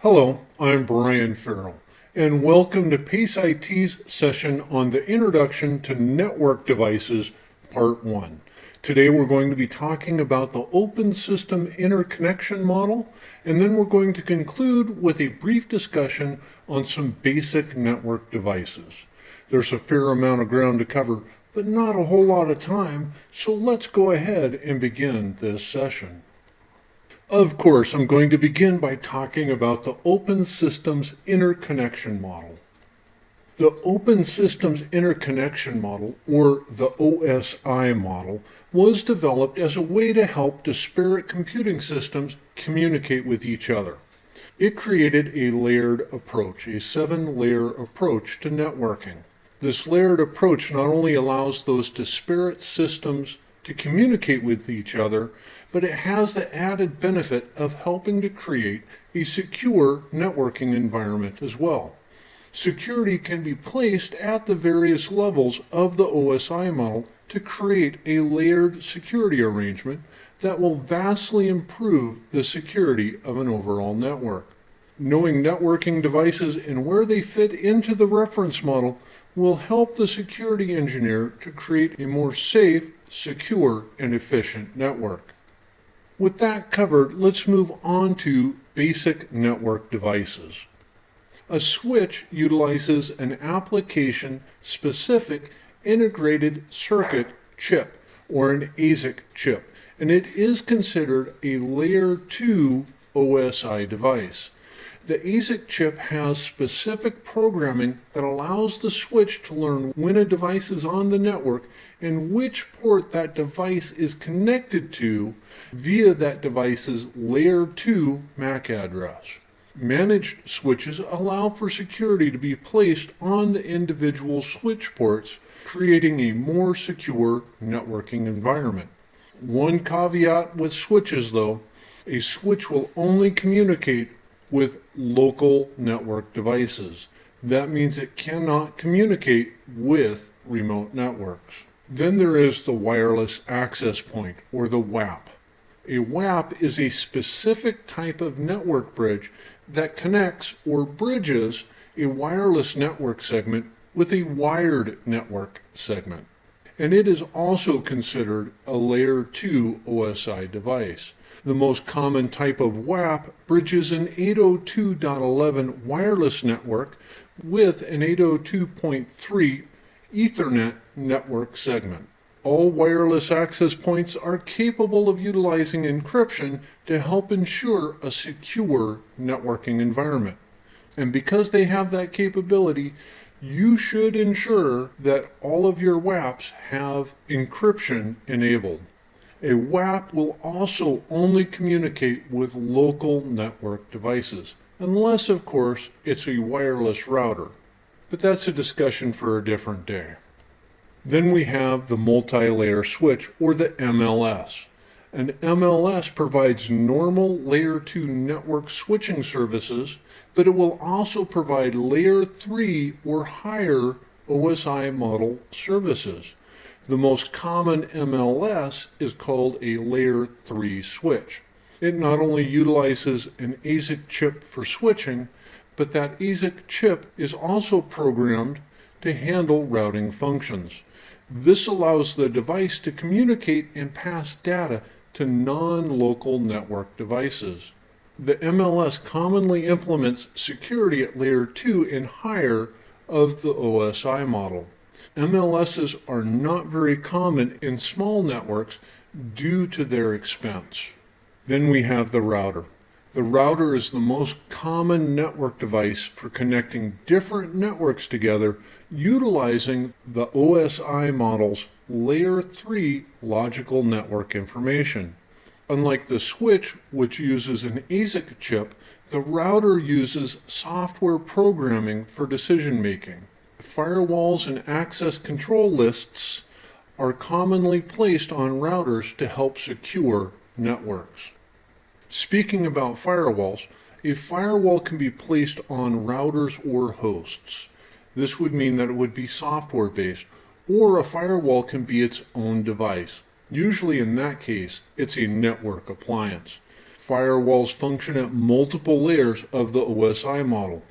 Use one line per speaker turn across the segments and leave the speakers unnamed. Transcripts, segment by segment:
Hello, I'm Brian Farrell, and welcome to PACE IT's session on the Introduction to Network Devices, Part 1. Today we're going to be talking about the Open System Interconnection Model, and then we're going to conclude with a brief discussion on some basic network devices. There's a fair amount of ground to cover, but not a whole lot of time, so let's go ahead and begin this session. Of course, I'm going to begin by talking about the Open Systems Interconnection Model. The Open Systems Interconnection Model, or the OSI model, was developed as a way to help disparate computing systems communicate with each other. It created a layered approach, a 7-layer approach to networking. This layered approach not only allows those disparate systems to communicate with each other, but it has the added benefit of helping to create a secure networking environment as well. Security can be placed at the various levels of the OSI model to create a layered security arrangement that will vastly improve the security of an overall network. Knowing networking devices and where they fit into the reference model will help the security engineer to create a more safe, secure, and efficient network. With that covered, let's move on to basic network devices. A switch utilizes an application-specific integrated circuit chip, or an ASIC chip, and it is considered a Layer 2 OSI device. The ASIC chip has specific programming that allows the switch to learn when a device is on the network and which port that device is connected to via that device's Layer 2 MAC address. Managed switches allow for security to be placed on the individual switch ports, creating a more secure networking environment. One caveat with switches, though: a switch will only communicate with local network devices. That means it cannot communicate with remote networks. Then there is the wireless access point, or the WAP. A WAP is a specific type of network bridge that connects or bridges a wireless network segment with a wired network segment. And it is also considered a Layer 2 OSI device. The most common type of WAP bridges an 802.11 wireless network with an 802.3 Ethernet network segment. All wireless access points are capable of utilizing encryption to help ensure a secure networking environment. And because they have that capability, you should ensure that all of your WAPs have encryption enabled. A WAP will also only communicate with local network devices, unless, of course, it's a wireless router. But that's a discussion for a different day. Then we have the multi-layer switch, or the MLS. An MLS provides normal Layer 2 network switching services, but it will also provide Layer 3 or higher OSI model services. The most common MLS is called a Layer 3 switch. It not only utilizes an ASIC chip for switching, but that ASIC chip is also programmed to handle routing functions. This allows the device to communicate and pass data to non-local network devices. The MLS commonly implements security at Layer 2 and higher of the OSI model. MLSs are not very common in small networks due to their expense. Then we have the router. The router is the most common network device for connecting different networks together utilizing the OSI model's Layer 3 logical network information. Unlike the switch, which uses an ASIC chip, the router uses software programming for decision making. Firewalls and access control lists are commonly placed on routers to help secure networks. Speaking about firewalls, a firewall can be placed on routers or hosts. This would mean that it would be software-based, or a firewall can be its own device. Usually in that case, it's a network appliance. Firewalls function at multiple layers of the OSI model.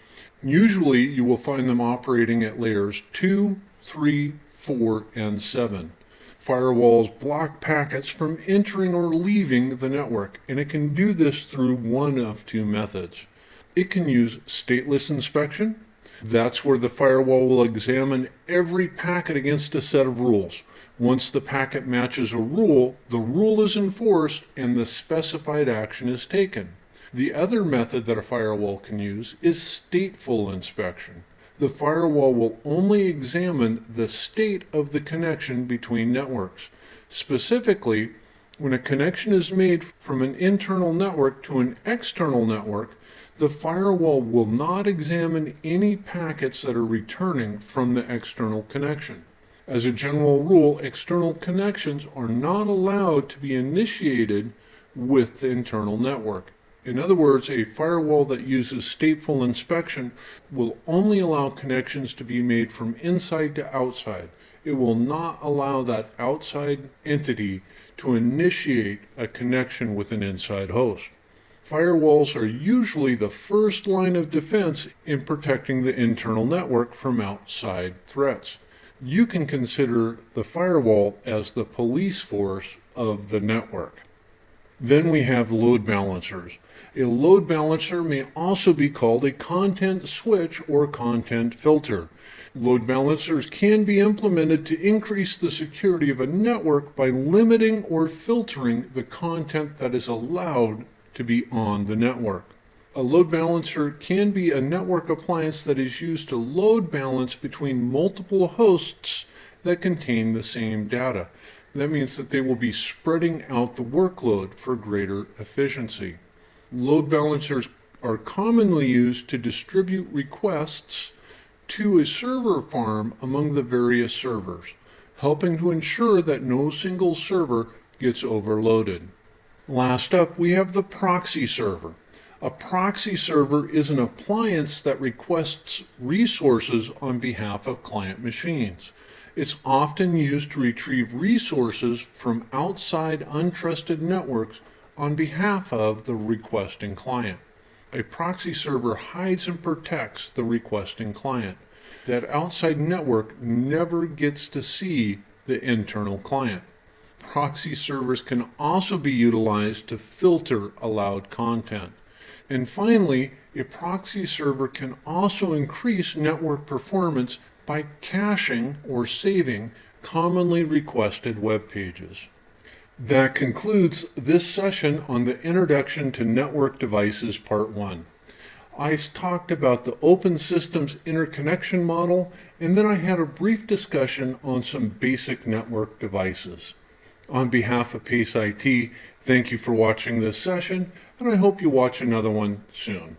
Usually you will find them operating at layers 2, 3, 4, and 7. Firewalls block packets from entering or leaving the network, and it can do this through one of two methods. It can use stateless inspection. That's where the firewall will examine every packet against a set of rules. Once the packet matches a rule, the rule is enforced and the specified action is taken. The other method that a firewall can use is stateful inspection. The firewall will only examine the state of the connection between networks. Specifically, when a connection is made from an internal network to an external network, the firewall will not examine any packets that are returning from the external connection. As a general rule, external connections are not allowed to be initiated with the internal network. In other words, a firewall that uses stateful inspection will only allow connections to be made from inside to outside. It will not allow that outside entity to initiate a connection with an inside host. Firewalls are usually the first line of defense in protecting the internal network from outside threats. You can consider the firewall as the police force of the network. Then we have load balancers. A load balancer may also be called a content switch or content filter. Load balancers can be implemented to increase the security of a network by limiting or filtering the content that is allowed to be on the network. A load balancer can be a network appliance that is used to load balance between multiple hosts that contain the same data. That means that they will be spreading out the workload for greater efficiency. Load balancers are commonly used to distribute requests to a server farm among the various servers, helping to ensure that no single server gets overloaded. Last up, we have the proxy server. A proxy server is an appliance that requests resources on behalf of client machines. It's often used to retrieve resources from outside untrusted networks on behalf of the requesting client. A proxy server hides and protects the requesting client. That outside network never gets to see the internal client. Proxy servers can also be utilized to filter allowed content. And finally, a proxy server can also increase network performance by caching or saving commonly requested web pages. That concludes this session on the Introduction to Network Devices Part 1. I talked about the open systems interconnection model, and then I had a brief discussion on some basic network devices. On behalf of Pace IT, thank you for watching this session, and I hope you watch another one soon.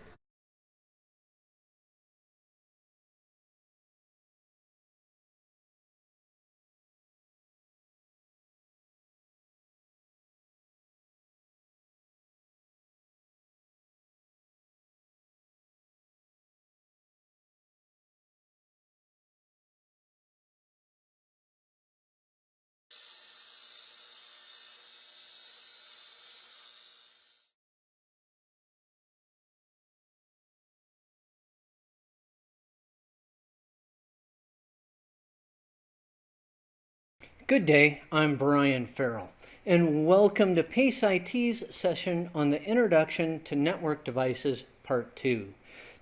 Good day, I'm Brian Farrell, and welcome to Pace IT's session on the Introduction to Network Devices Part 2.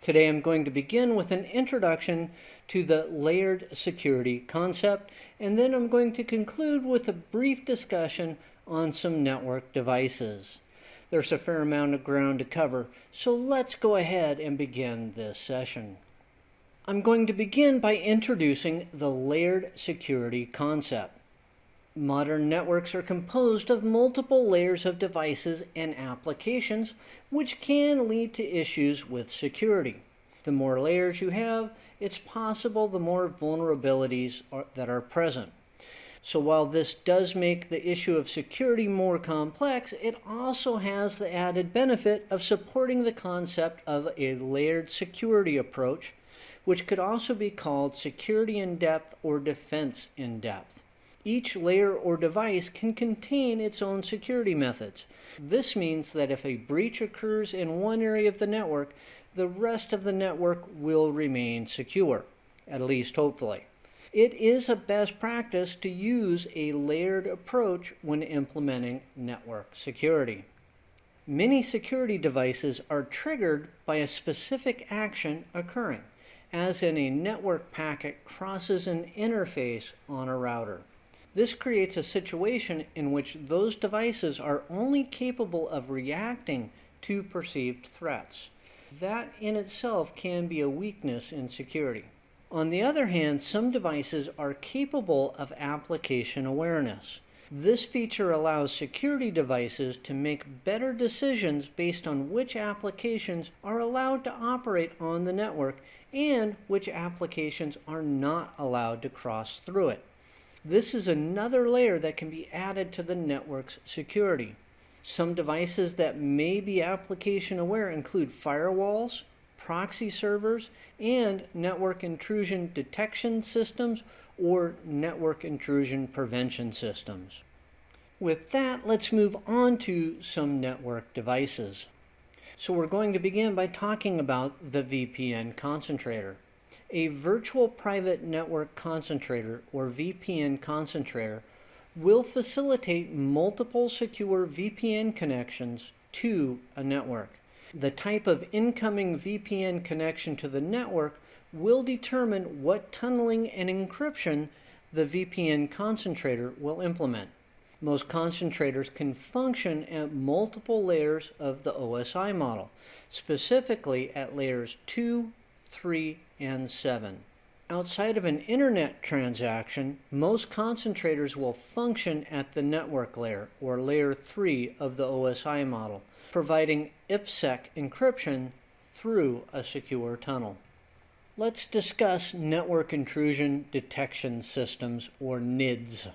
Today I'm going to begin with an introduction to the layered security concept, and then I'm going to conclude with a brief discussion on some network devices. There's a fair amount of ground to cover, so let's go ahead and begin this session. I'm going to begin by introducing the layered security concept. Modern networks are composed of multiple layers of devices and applications, which can lead to issues with security. The more layers you have, it's possible the more vulnerabilities that are present. So while this does make the issue of security more complex, it also has the added benefit of supporting the concept of a layered security approach, which could also be called security in depth or defense in depth. Each layer or device can contain its own security methods. This means that if a breach occurs in one area of the network, the rest of the network will remain secure, at least hopefully. It is a best practice to use a layered approach when implementing network security. Many security devices are triggered by a specific action occurring, as in a network packet crosses an interface on a router. This creates a situation in which those devices are only capable of reacting to perceived threats. That in itself can be a weakness in security. On the other hand, some devices are capable of application awareness. This feature allows security devices to make better decisions based on which applications are allowed to operate on the network and which applications are not allowed to cross through it. This is another layer that can be added to the network's security. Some devices that may be application aware include firewalls, proxy servers, and network intrusion detection systems or network intrusion prevention systems. With that, let's move on to some network devices. So we're going to begin by talking about the VPN concentrator. A virtual private network concentrator, or VPN concentrator, will facilitate multiple secure VPN connections to a network. The type of incoming VPN connection to the network will determine what tunneling and encryption the VPN concentrator will implement. Most concentrators can function at multiple layers of the OSI model, specifically at layers 2, 3, and 7. Outside of an internet transaction, most concentrators will function at the network layer, or layer 3 of the OSI model, providing IPsec encryption through a secure tunnel. Let's discuss network intrusion detection systems, or NIDS.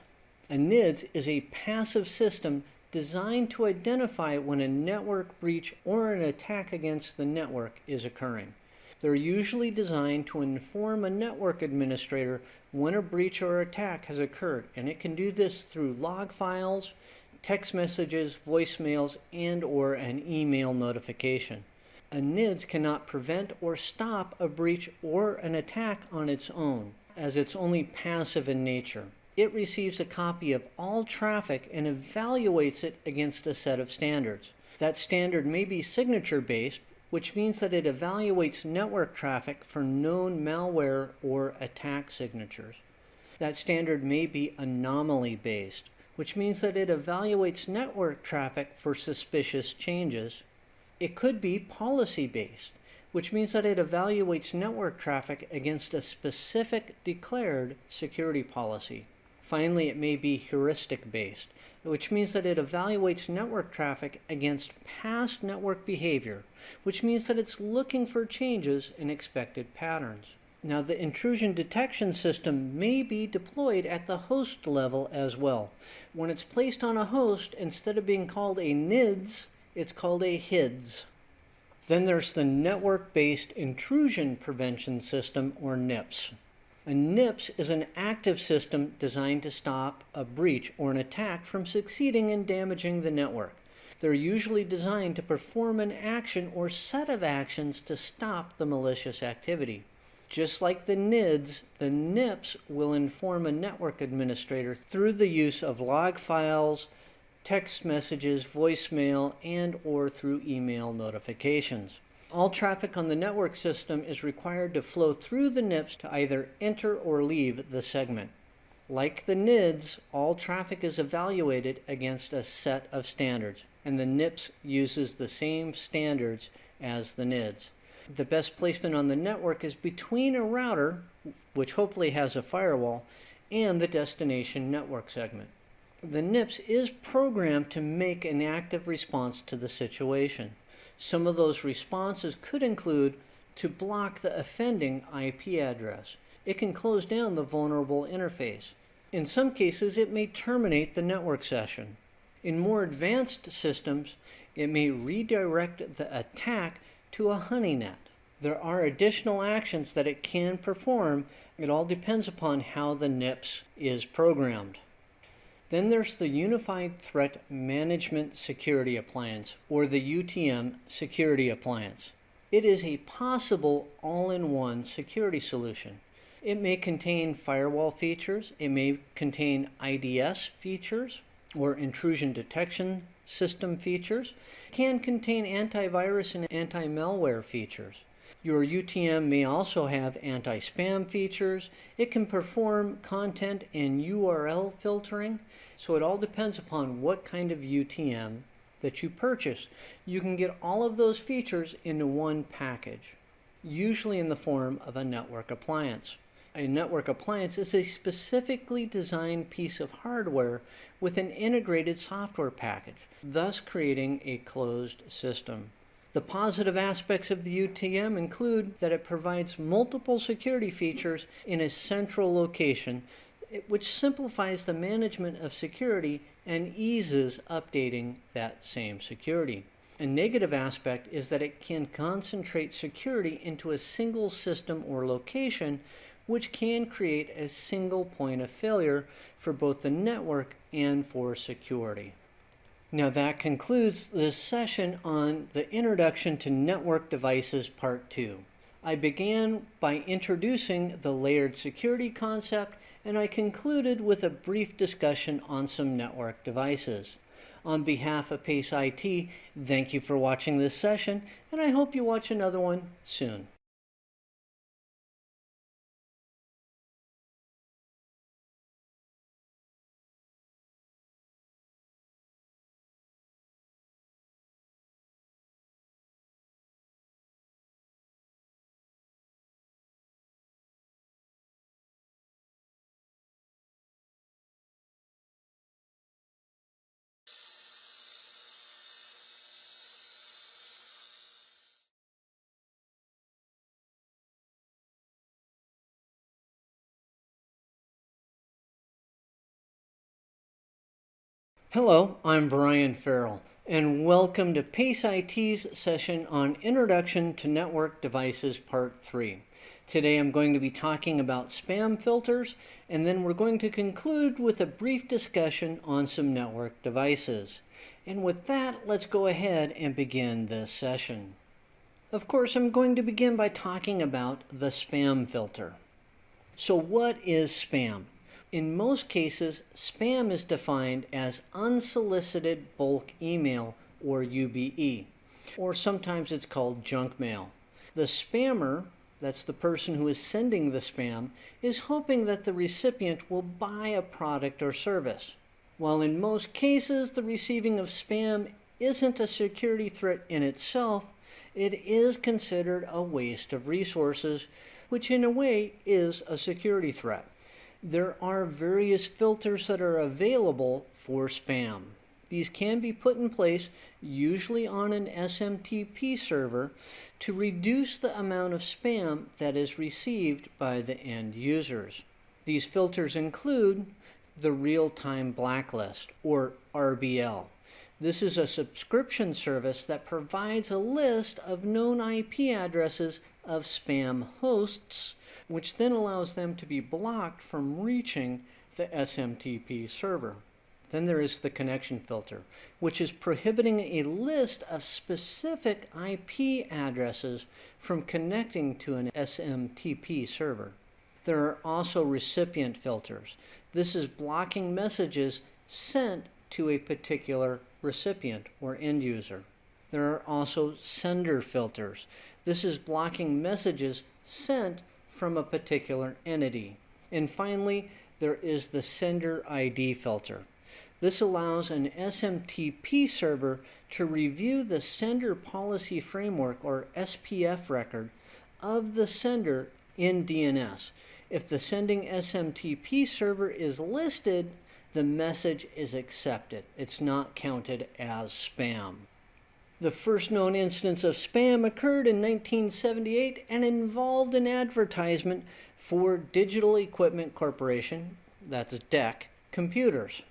A NIDS is a passive system designed to identify when a network breach or an attack against the network is occurring. They're usually designed to inform a network administrator when a breach or attack has occurred, and it can do this through log files, text messages, voicemails, and/or an email notification. A NIDS cannot prevent or stop a breach or an attack on its own, as it's only passive in nature. It receives a copy of all traffic and evaluates it against a set of standards. That standard may be signature-based, which means that it evaluates network traffic for known malware or attack signatures. That standard may be anomaly-based, which means that it evaluates network traffic for suspicious changes. It could be policy-based, which means that it evaluates network traffic against a specific declared security policy. Finally, it may be heuristic-based, which means that it evaluates network traffic against past network behavior, which means that it's looking for changes in expected patterns. Now, the intrusion detection system may be deployed at the host level as well. When it's placed on a host, instead of being called a NIDS, it's called a HIDS. Then there's the Network-Based Intrusion Prevention System, or NIPS. A NIPS is an active system designed to stop a breach or an attack from succeeding in damaging the network. They're usually designed to perform an action or set of actions to stop the malicious activity. Just like the NIDS, the NIPS will inform a network administrator through the use of log files, text messages, voicemail, and/or through email notifications. All traffic on the network system is required to flow through the NIPS to either enter or leave the segment. Like the NIDS, all traffic is evaluated against a set of standards, and the NIPS uses the same standards as the NIDS. The best placement on the network is between a router, which hopefully has a firewall, and the destination network segment. The NIPS is programmed to make an active response to the situation. Some of those responses could include to block the offending IP address. It can close down the vulnerable interface. In some cases, it may terminate the network session. In more advanced systems, it may redirect the attack to a honeynet. There are additional actions that it can perform. It all depends upon how the NIPS is programmed. Then there's the Unified Threat Management Security Appliance, or the UTM security appliance. It is a possible all-in-one security solution. It may contain firewall features, it may contain IDS features, or intrusion detection system features. It can contain antivirus and anti-malware features. Your UTM may also have anti-spam features. It can perform content and URL filtering. So it all depends upon what kind of UTM that you purchase. You can get all of those features into one package, usually in the form of a network appliance. A network appliance is a specifically designed piece of hardware with an integrated software package, thus creating a closed system. The positive aspects of the UTM include that it provides multiple security features in a central location, which simplifies the management of security and eases updating that same security. A negative aspect is that it can concentrate security into a single system or location, which can create a single point of failure for both the network and for security. Now that concludes this session on the Introduction to Network Devices Part 2. I began by introducing the layered security concept, and I concluded with a brief discussion on some network devices. On behalf of Pace IT, thank you for watching this session, and I hope you watch another one soon. Hello, I'm Brian Farrell, and welcome to Pace IT's session on Introduction to Network Devices Part 3. Today I'm going to be talking about spam filters, and then we're going to conclude with a brief discussion on some network devices. And with that, let's go ahead and begin this session. Of course, I'm going to begin by talking about the spam filter. So what is spam? In most cases, spam is defined as unsolicited bulk email, or UBE, or sometimes it's called junk mail. The spammer, that's the person who is sending the spam, is hoping that the recipient will buy a product or service. While in most cases the receiving of spam isn't a security threat in itself, it is considered a waste of resources, which in a way is a security threat. There are various filters that are available for spam. These can be put in place, usually on an SMTP server, to reduce the amount of spam that is received by the end users. These filters include the Real-Time Blacklist, or RBL. This is a subscription service that provides a list of known IP addresses of spam hosts, which then allows them to be blocked from reaching the SMTP server. Then there is the connection filter, which is prohibiting a list of specific IP addresses from connecting to an SMTP server. There are also recipient filters. This is blocking messages sent to a particular recipient or end user. There are also sender filters. This is blocking messages sent from a particular entity. And finally, there is the sender ID filter. This allows an SMTP server to review the sender policy framework, or SPF record, of the sender in DNS. If the sending SMTP server is listed, the message is accepted. It's not counted as spam. The first known instance of spam occurred in 1978 and involved an advertisement for Digital Equipment Corporation, that's DEC, computers.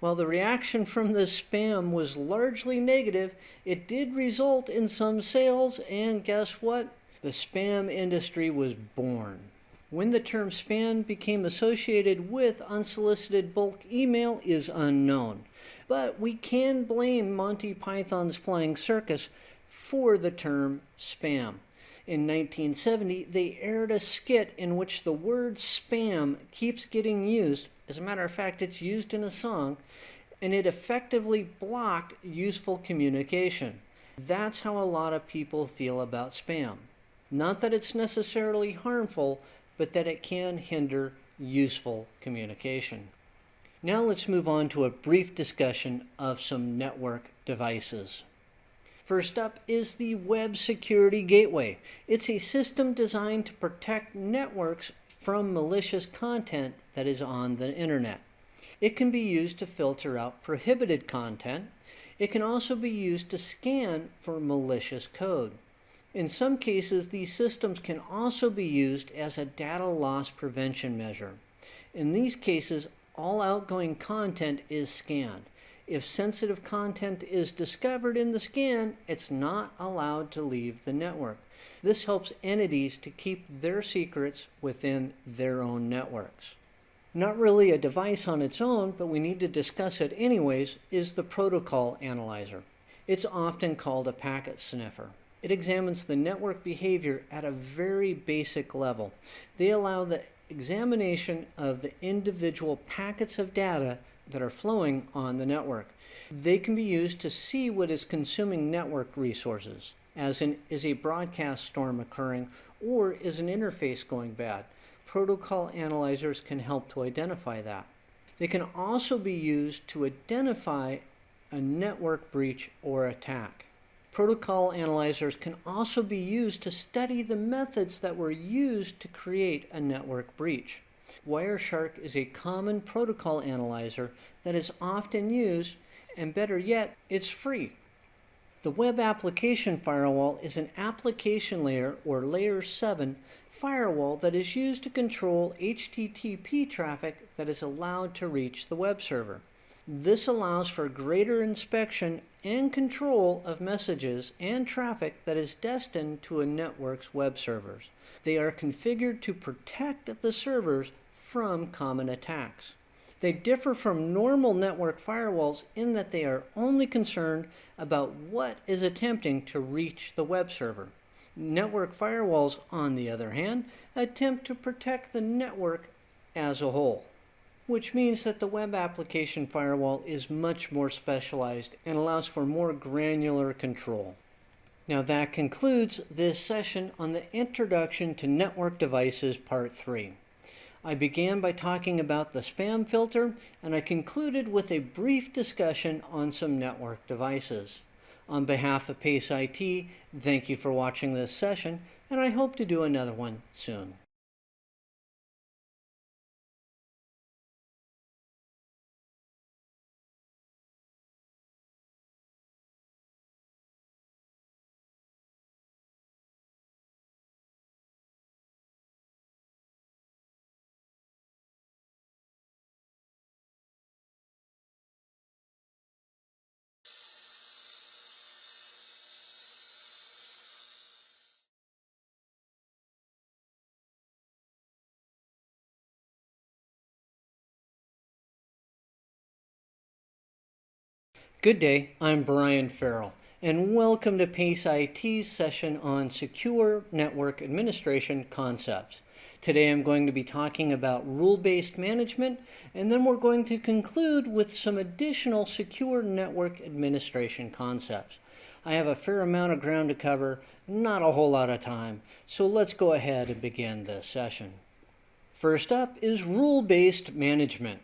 While the reaction from this spam was largely negative, it did result in some sales, and guess what? The spam industry was born. When the term spam became associated with unsolicited bulk email is unknown, but we can blame Monty Python's Flying Circus for the term spam. In 1970, they aired a skit in which the word spam keeps getting used. As a matter of fact, it's used in a song, and it effectively blocked useful communication. That's how a lot of people feel about spam. Not that it's necessarily harmful, but that it can hinder useful communication. Now let's move on to a brief discussion of some network devices. First up is the Web Security Gateway. It's a system designed to protect networks from malicious content that is on the internet. It can be used to filter out prohibited content. It can also be used to scan for malicious code. In some cases, these systems can also be used as a data loss prevention measure. In these cases, all outgoing content is scanned. If sensitive content is discovered in the scan, it's not allowed to leave the network. This helps entities to keep their secrets within their own networks. Not really a device on its own, but we need to discuss it anyways, is the Protocol Analyzer. It's often called a packet sniffer. It examines the network behavior at a very basic level. They allow the examination of the individual packets of data that are flowing on the network. They can be used to see what is consuming network resources, as in, is a broadcast storm occurring or is an interface going bad? Protocol analyzers can help to identify that. They can also be used to identify a network breach or attack. Protocol analyzers can also be used to study the methods that were used to create a network breach. Wireshark is a common protocol analyzer that is often used, and better yet, it's free. The Web Application Firewall is an application layer, or Layer 7, firewall that is used to control HTTP traffic that is allowed to reach the web server. This allows for greater inspection and control of messages and traffic that is destined to a network's web servers. They are configured to protect the servers from common attacks. They differ from normal network firewalls in that they are only concerned about what is attempting to reach the web server. Network firewalls, on the other hand, attempt to protect the network as a whole, which means that the Web Application Firewall is much more specialized and allows for more granular control. Now that concludes this session on the Introduction to Network Devices Part 3. I began by talking about the spam filter, and I concluded with a brief discussion on some network devices. On behalf of Pace IT, thank you for watching this session, and I hope to do another one soon. Good day, I'm Brian Farrell, and welcome to Pace IT's session on Secure Network Administration Concepts. Today I'm going to be talking about rule-based management, and then we're going to conclude with some additional secure network administration concepts. I have a fair amount of ground to cover, not a whole lot of time, so let's go ahead and begin this session. First up is rule-based management.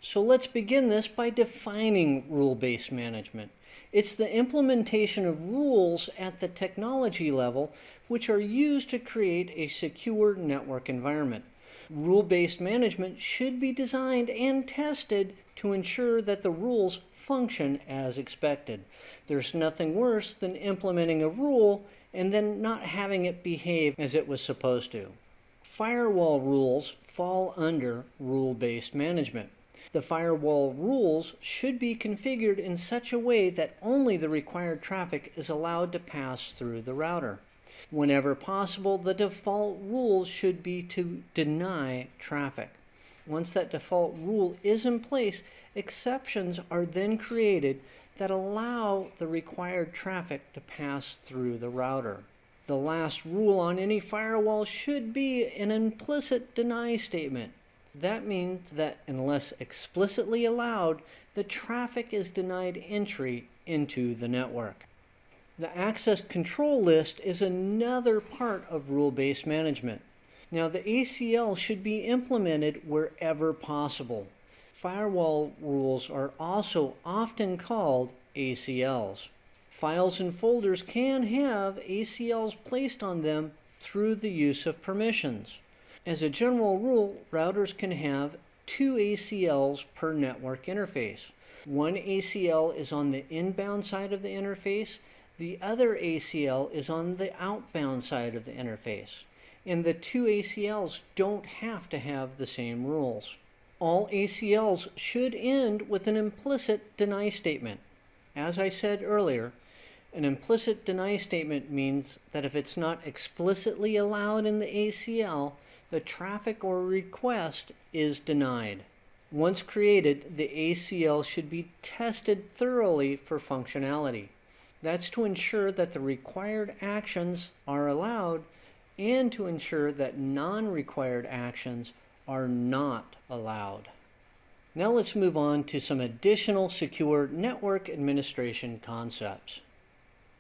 So let's begin this by defining rule-based management. It's the implementation of rules at the technology level which are used to create a secure network environment. Rule-based management should be designed and tested to ensure that the rules function as expected. There's nothing worse than implementing a rule and then not having it behave as it was supposed to. Firewall rules fall under rule-based management. The firewall rules should be configured in such a way that only the required traffic is allowed to pass through the router. Whenever possible, the default rule should be to deny traffic. Once that default rule is in place, exceptions are then created that allow the required traffic to pass through the router. The last rule on any firewall should be an implicit deny statement. That means that unless explicitly allowed, the traffic is denied entry into the network. The access control list is another part of rule-based management. Now, the ACL should be implemented wherever possible. Firewall rules are also often called ACLs. Files and folders can have ACLs placed on them through the use of permissions. As a general rule, routers can have 2 ACLs per network interface. One ACL is on the inbound side of the interface. The other ACL is on the outbound side of the interface. And the 2 ACLs don't have to have the same rules. All ACLs should end with an implicit deny statement. As I said earlier, an implicit deny statement means that if it's not explicitly allowed in the ACL, the traffic or request is denied. Once created, the ACL should be tested thoroughly for functionality. That's to ensure that the required actions are allowed and to ensure that non-required actions are not allowed. Now let's move on to some additional secure network administration concepts.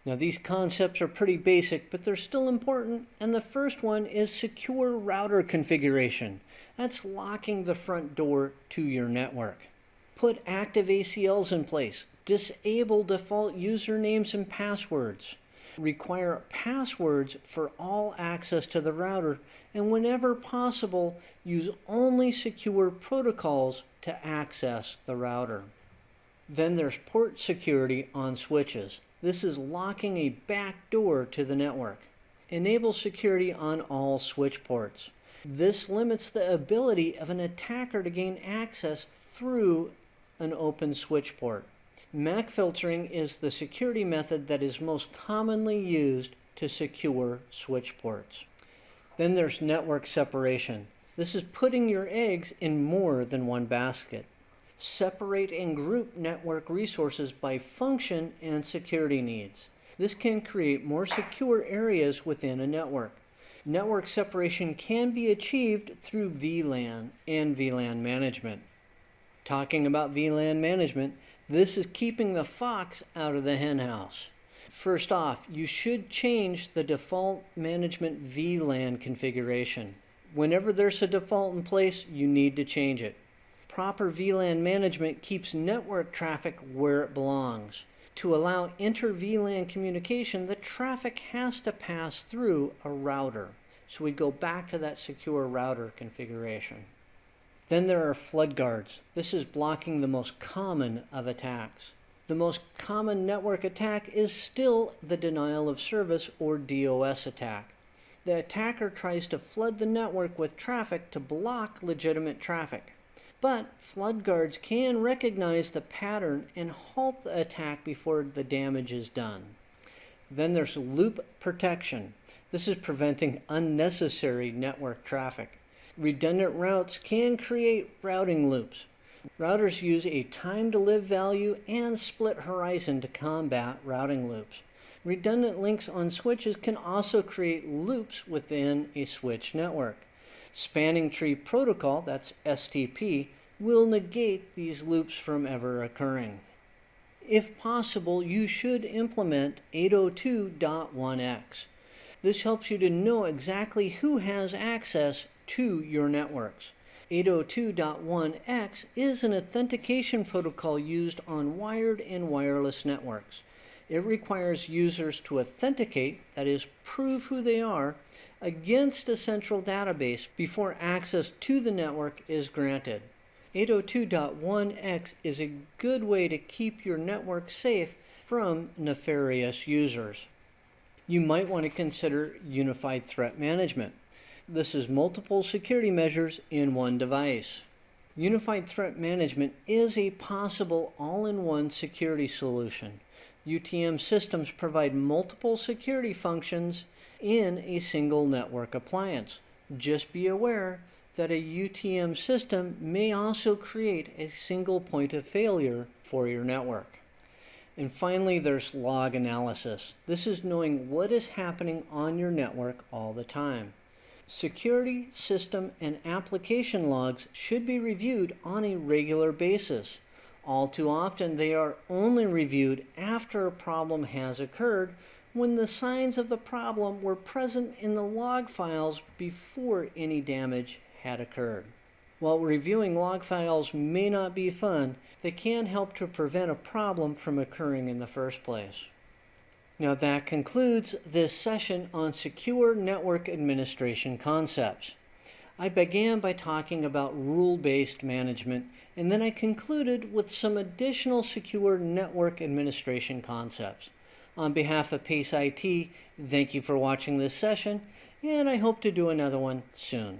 Now these concepts are pretty basic, but they're still important, and the first one is secure router configuration. That's locking the front door to your network. Put active ACLs in place. Disable default usernames and passwords. Require passwords for all access to the router, and whenever possible, use only secure protocols to access the router. Then there's port security on switches. This is locking a back door to the network. Enable security on all switch ports. This limits the ability of an attacker to gain access through an open switch port. MAC filtering is the security method that is most commonly used to secure switch ports. Then there's network separation. This is putting your eggs in more than one basket. Separate and group network resources by function and security needs. This can create more secure areas within a network. Network separation can be achieved through VLAN and VLAN management. Talking about VLAN management, this is keeping the fox out of the henhouse. First off, you should change the default management VLAN configuration. Whenever there's a default in place, you need to change it. Proper VLAN management keeps network traffic where it belongs. To allow inter-VLAN communication, the traffic has to pass through a router. So we go back to that secure router configuration. Then there are flood guards. This is blocking the most common of attacks. The most common network attack is still the denial of service or DOS attack. The attacker tries to flood the network with traffic to block legitimate traffic. But flood guards can recognize the pattern and halt the attack before the damage is done. Then there's loop protection. This is preventing unnecessary network traffic. Redundant routes can create routing loops. Routers use a time-to-live value and split horizon to combat routing loops. Redundant links on switches can also create loops within a switch network. Spanning Tree Protocol, that's STP, will negate these loops from ever occurring. If possible, you should implement 802.1x. This helps you to know exactly who has access to your networks. 802.1x is an authentication protocol used on wired and wireless networks. It requires users to authenticate, that is, prove who they are, against a central database before access to the network is granted. 802.1x is a good way to keep your network safe from nefarious users. You might want to consider Unified Threat Management. This is multiple security measures in one device. Unified Threat Management is a possible all-in-one security solution. UTM systems provide multiple security functions in a single network appliance. Just be aware that a UTM system may also create a single point of failure for your network. And finally, there's log analysis. This is knowing what is happening on your network all the time. Security, system, and application logs should be reviewed on a regular basis. All too often, they are only reviewed after a problem has occurred, when the signs of the problem were present in the log files before any damage had occurred. While reviewing log files may not be fun, they can help to prevent a problem from occurring in the first place. Now that concludes this session on secure network administration concepts. I began by talking about rule-based management, and then I concluded with some additional secure network administration concepts. On behalf of Pace IT, thank you for watching this session, and I hope to do another one soon.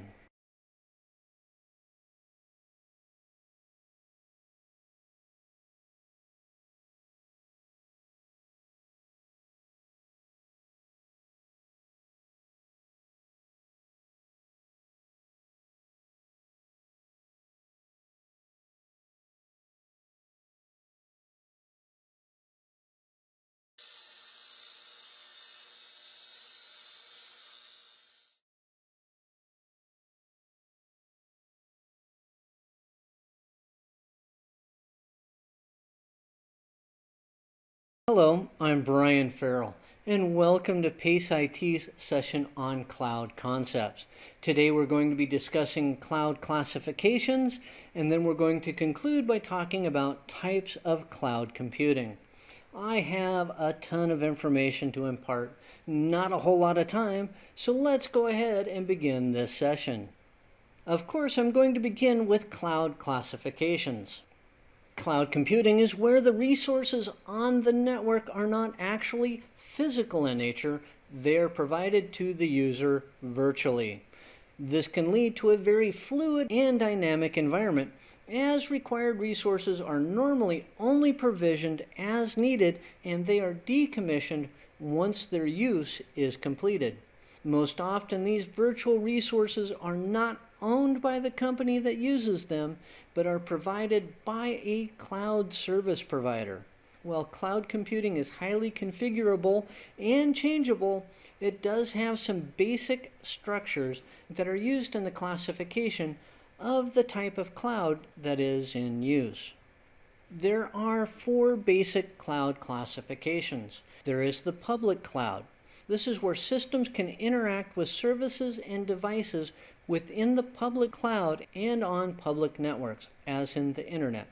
Hello, I'm Brian Farrell, and welcome to Pace IT's session on cloud concepts. Today we're going to be discussing cloud classifications, and then we're going to conclude by talking about types of cloud computing. I have a ton of information to impart, not a whole lot of time, so let's go ahead and begin this session. Of course, I'm going to begin with cloud classifications. Cloud computing is where the resources on the network are not actually physical in nature, they are provided to the user virtually. This can lead to a very fluid and dynamic environment, as required resources are normally only provisioned as needed and they are decommissioned once their use is completed. Most often, these virtual resources are not owned by the company that uses them, but are provided by a cloud service provider. While cloud computing is highly configurable and changeable, it does have some basic structures that are used in the classification of the type of cloud that is in use. There are 4 basic cloud classifications. There is the public cloud. This is where systems can interact with services and devices within the public cloud and on public networks, as in the internet,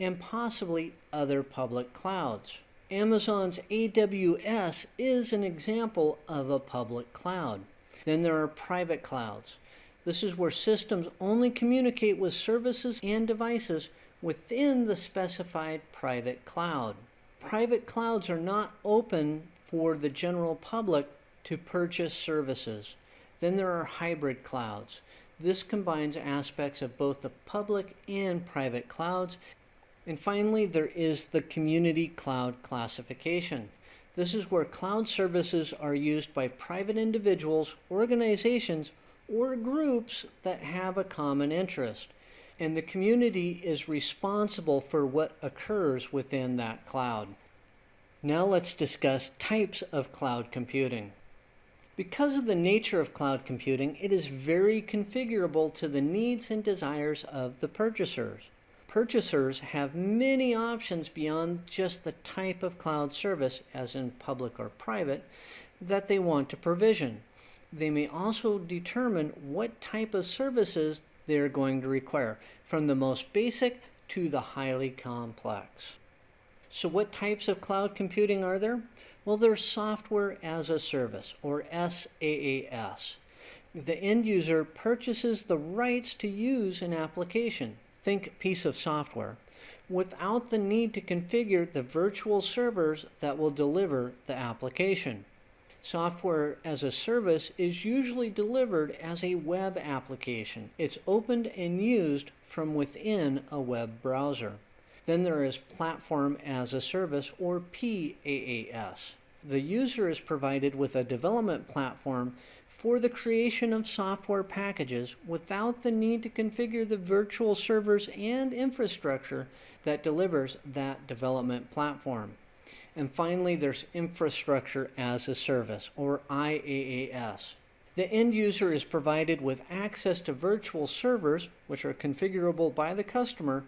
and possibly other public clouds. Amazon's AWS is an example of a public cloud. Then there are private clouds. This is where systems only communicate with services and devices within the specified private cloud. Private clouds are not open for the general public to purchase services. Then there are hybrid clouds. This combines aspects of both the public and private clouds. And finally, there is the community cloud classification. This is where cloud services are used by private individuals, organizations, or groups that have a common interest. And the community is responsible for what occurs within that cloud. Now let's discuss types of cloud computing. Because of the nature of cloud computing, it is very configurable to the needs and desires of the purchasers. Purchasers have many options beyond just the type of cloud service, as in public or private, that they want to provision. They may also determine what type of services they are going to require, from the most basic to the highly complex. So what types of cloud computing are there? Well, there's software as a service, or SaaS. The end user purchases the rights to use an application, think piece of software, without the need to configure the virtual servers that will deliver the application. Software as a service is usually delivered as a web application. It's opened and used from within a web browser. Then there is Platform as a Service, or PaaS. The user is provided with a development platform for the creation of software packages without the need to configure the virtual servers and infrastructure that delivers that development platform. And finally, there's Infrastructure as a Service, or IaaS. The end user is provided with access to virtual servers, which are configurable by the customer,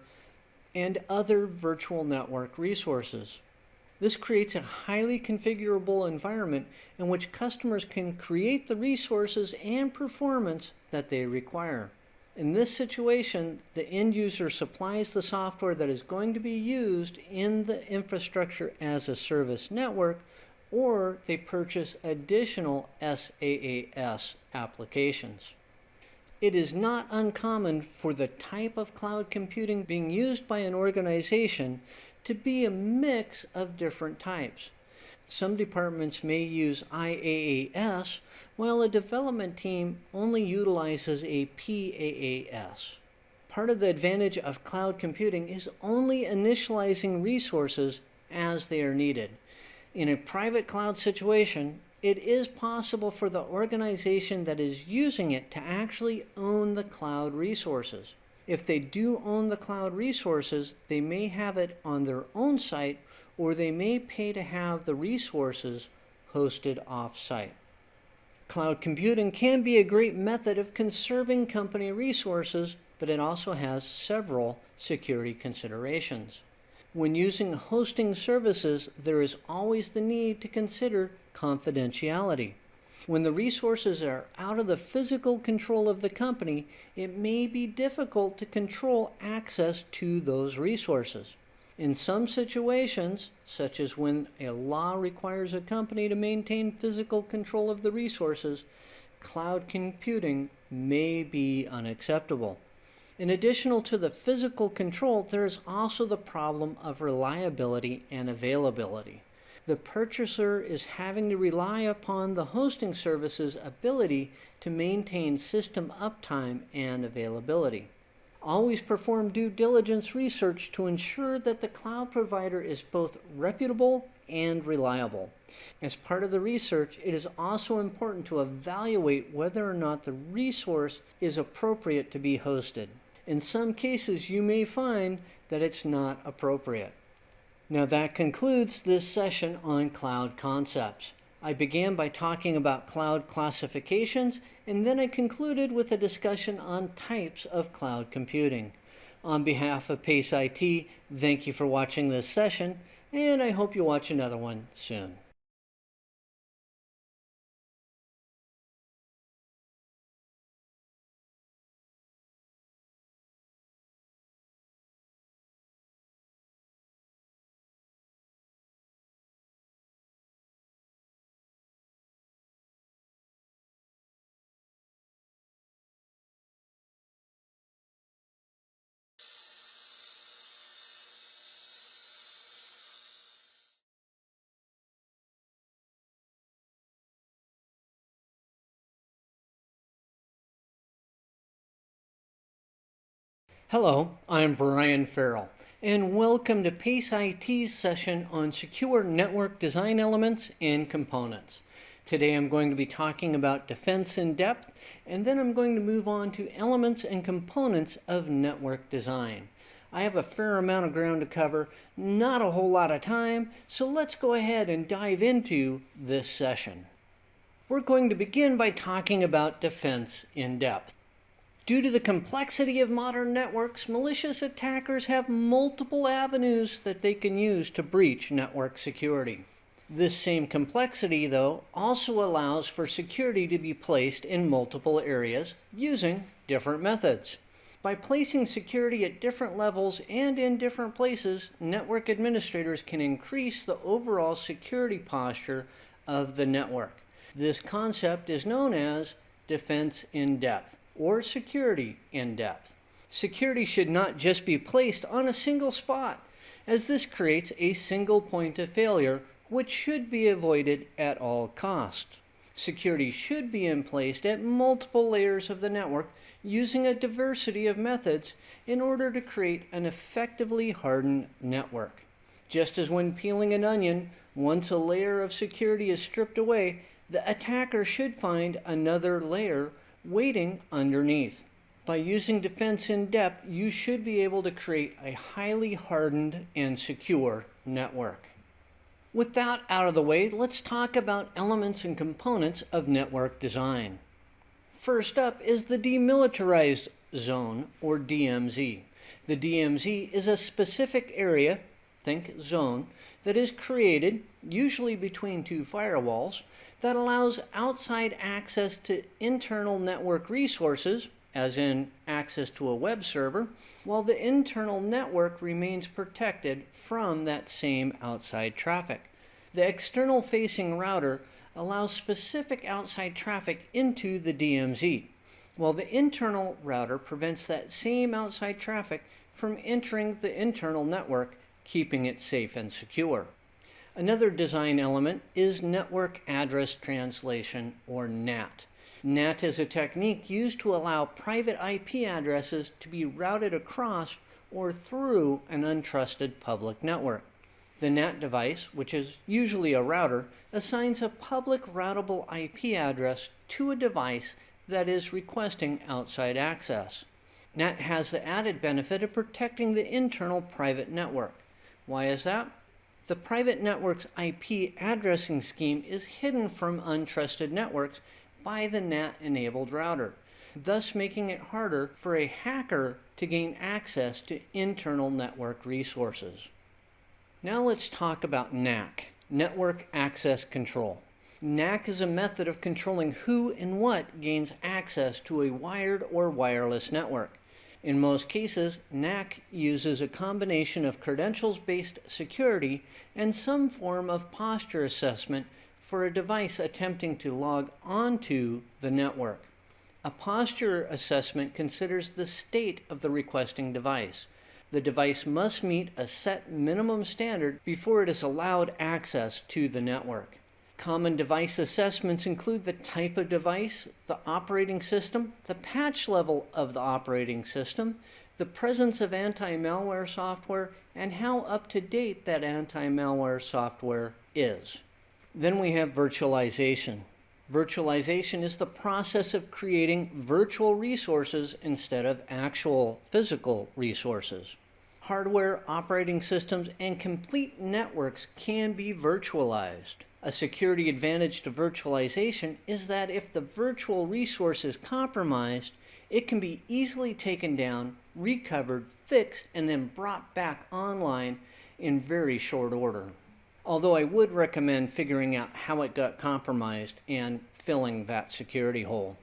and other virtual network resources. This creates a highly configurable environment in which customers can create the resources and performance that they require. In this situation, the end user supplies the software that is going to be used in the Infrastructure as a Service network, or they purchase additional SaaS applications. It is not uncommon for the type of cloud computing being used by an organization to be a mix of different types. Some departments may use IaaS, while a development team only utilizes a PaaS. Part of the advantage of cloud computing is only initializing resources as they are needed. In a private cloud situation, it is possible for the organization that is using it to actually own the cloud resources. If they do own the cloud resources, they may have it on their own site, or they may pay to have the resources hosted off-site. Cloud computing can be a great method of conserving company resources, but it also has several security considerations. When using hosting services, there is always the need to consider confidentiality. When the resources are out of the physical control of the company, it may be difficult to control access to those resources. In some situations, such as when a law requires a company to maintain physical control of the resources, cloud computing may be unacceptable. In addition to the physical control, there is also the problem of reliability and availability. The purchaser is having to rely upon the hosting service's ability to maintain system uptime and availability. Always perform due diligence research to ensure that the cloud provider is both reputable and reliable. As part of the research, it is also important to evaluate whether or not the resource is appropriate to be hosted. In some cases, you may find that it's not appropriate. Now that concludes this session on cloud concepts. I began by talking about cloud classifications, and then I concluded with a discussion on types of cloud computing. On behalf of Pace IT, thank you for watching this session, and I hope you watch another one soon. Hello, I'm Brian Farrell, and welcome to Pace IT's session on secure network design elements and components. Today I'm going to be talking about defense in depth, and then I'm going to move on to elements and components of network design. I have a fair amount of ground to cover, not a whole lot of time, so let's go ahead and dive into this session. We're going to begin by talking about defense in depth. Due to the complexity of modern networks, malicious attackers have multiple avenues that they can use to breach network security. This same complexity, though, also allows for security to be placed in multiple areas using different methods. By placing security at different levels and in different places, network administrators can increase the overall security posture of the network. This concept is known as defense in depth, or security in depth. Security should not just be placed on a single spot, as this creates a single point of failure, which should be avoided at all costs. Security should be in place at multiple layers of the network using a diversity of methods in order to create an effectively hardened network. Just as when peeling an onion, once a layer of security is stripped away, the attacker should find another layer waiting underneath. By using defense in depth, you should be able to create a highly hardened and secure network. With that out of the way, let's talk about elements and components of network design. First up is the demilitarized zone, or DMZ. The DMZ is a specific area, think zone, that is created, usually between two firewalls, that allows outside access to internal network resources, as in access to a web server, while the internal network remains protected from that same outside traffic. The external facing router allows specific outside traffic into the DMZ, while the internal router prevents that same outside traffic from entering the internal network, keeping it safe and secure. Another design element is network address translation, or NAT. NAT is a technique used to allow private IP addresses to be routed across or through an untrusted public network. The NAT device, which is usually a router, assigns a public routable IP address to a device that is requesting outside access. NAT has the added benefit of protecting the internal private network. Why is that? The private network's IP addressing scheme is hidden from untrusted networks by the NAT-enabled router, thus making it harder for a hacker to gain access to internal network resources. Now let's talk about NAC, Network Access Control. NAC is a method of controlling who and what gains access to a wired or wireless network. In most cases, NAC uses a combination of credentials-based security and some form of posture assessment for a device attempting to log onto the network. A posture assessment considers the state of the requesting device. The device must meet a set minimum standard before it is allowed access to the network. Common device assessments include the type of device, the operating system, the patch level of the operating system, the presence of anti-malware software, and how up-to-date that anti-malware software is. Then we have virtualization. Virtualization is the process of creating virtual resources instead of actual physical resources. Hardware, operating systems, and complete networks can be virtualized. A security advantage to virtualization is that if the virtual resource is compromised, it can be easily taken down, recovered, fixed, and then brought back online in very short order. Although I would recommend figuring out how it got compromised and filling that security hole.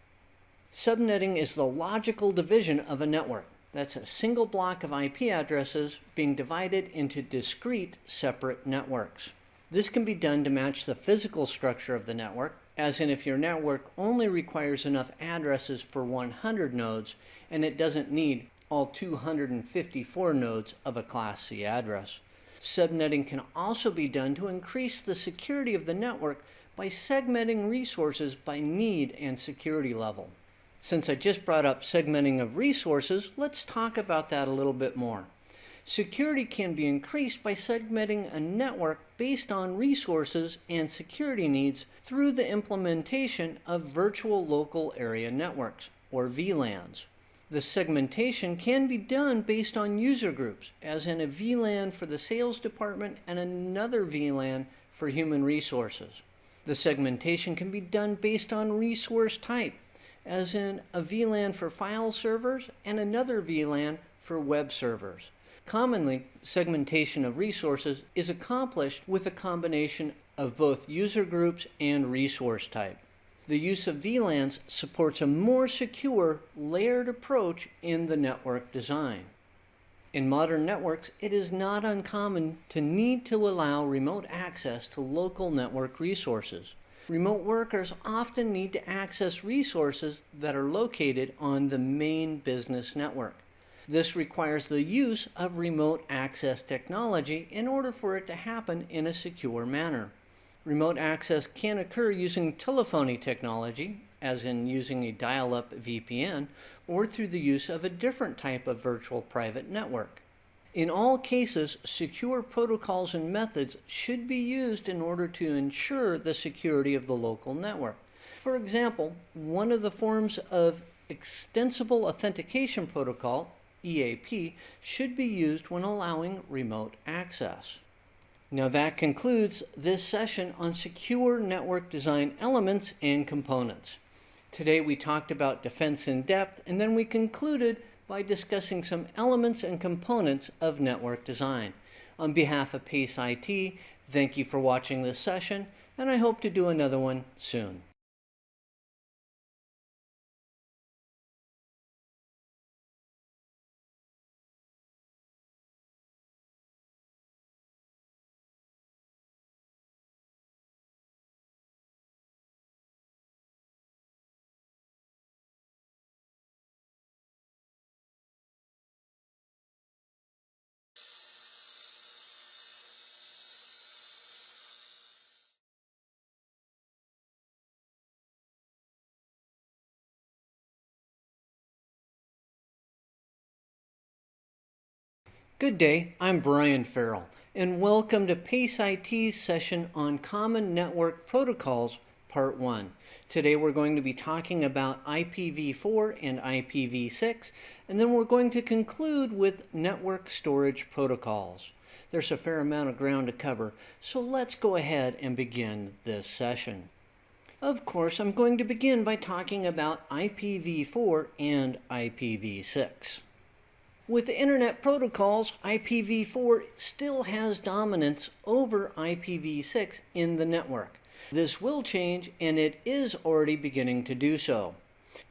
Subnetting is the logical division of a network. That's a single block of IP addresses being divided into discrete, separate networks. This can be done to match the physical structure of the network, as in if your network only requires enough addresses for 100 nodes and it doesn't need all 254 nodes of a Class C address. Subnetting can also be done to increase the security of the network by segmenting resources by need and security level. Since I just brought up segmenting of resources, let's talk about that a little bit more. Security can be increased by segmenting a network based on resources and security needs through the implementation of virtual local area networks, or VLANs. The segmentation can be done based on user groups, as in a VLAN for the sales department and another VLAN for human resources. The segmentation can be done based on resource type, as in a VLAN for file servers and another VLAN for web servers. Commonly, segmentation of resources is accomplished with a combination of both user groups and resource type. The use of VLANs supports a more secure, layered approach in the network design. In modern networks, it is not uncommon to need to allow remote access to local network resources. Remote workers often need to access resources that are located on the main business network. This requires the use of remote access technology in order for it to happen in a secure manner. Remote access can occur using telephony technology, as in using a dial-up VPN, or through the use of a different type of virtual private network. In all cases, secure protocols and methods should be used in order to ensure the security of the local network. For example, one of the forms of Extensible Authentication Protocol, EAP, should be used when allowing remote access. Now that concludes this session on secure network design elements and components. Today we talked about defense in depth, and then we concluded by discussing some elements and components of network design. On behalf of Pace IT, thank you for watching this session, and I hope to do another one soon. Good day, I'm Brian Farrell, and welcome to Pace IT's session on Common Network Protocols, Part 1. Today we're going to be talking about IPv4 and IPv6, and then we're going to conclude with network storage protocols. There's a fair amount of ground to cover, so let's go ahead and begin this session. Of course, I'm going to begin by talking about IPv4 and IPv6. With Internet protocols, IPv4 still has dominance over IPv6 in the network. This will change, and it is already beginning to do so.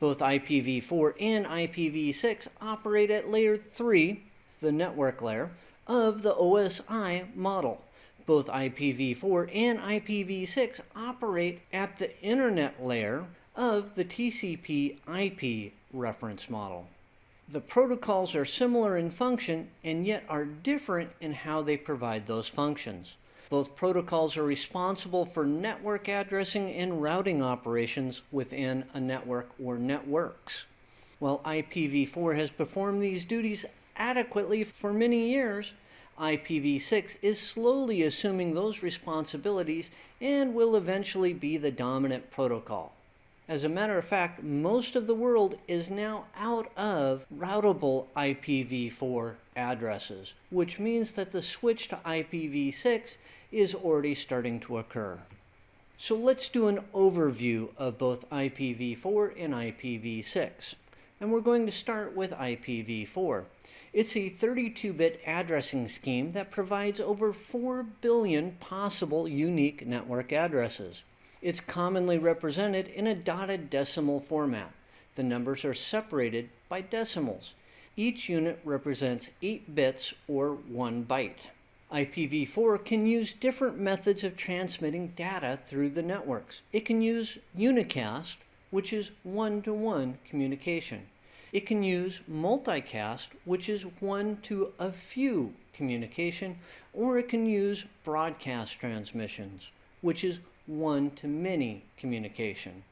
Both IPv4 and IPv6 operate at layer 3, the network layer, of the OSI model. Both IPv4 and IPv6 operate at the Internet layer of the TCP/IP reference model. The protocols are similar in function and yet are different in how they provide those functions. Both protocols are responsible for network addressing and routing operations within a network or networks. While IPv4 has performed these duties adequately for many years, IPv6 is slowly assuming those responsibilities and will eventually be the dominant protocol. As a matter of fact, most of the world is now out of routable IPv4 addresses, which means that the switch to IPv6 is already starting to occur. So let's do an overview of both IPv4 and IPv6. And we're going to start with IPv4. It's a 32-bit addressing scheme that provides over 4 billion possible unique network addresses. It's commonly represented in a dotted decimal format. The numbers are separated by decimals. Each unit represents 8 bits or 1 byte. IPv4 can use different methods of transmitting data through the networks. It can use unicast, which is one-to-one communication. It can use multicast, which is one-to-a-few communication, or it can use broadcast transmissions, which is one-to-many communication.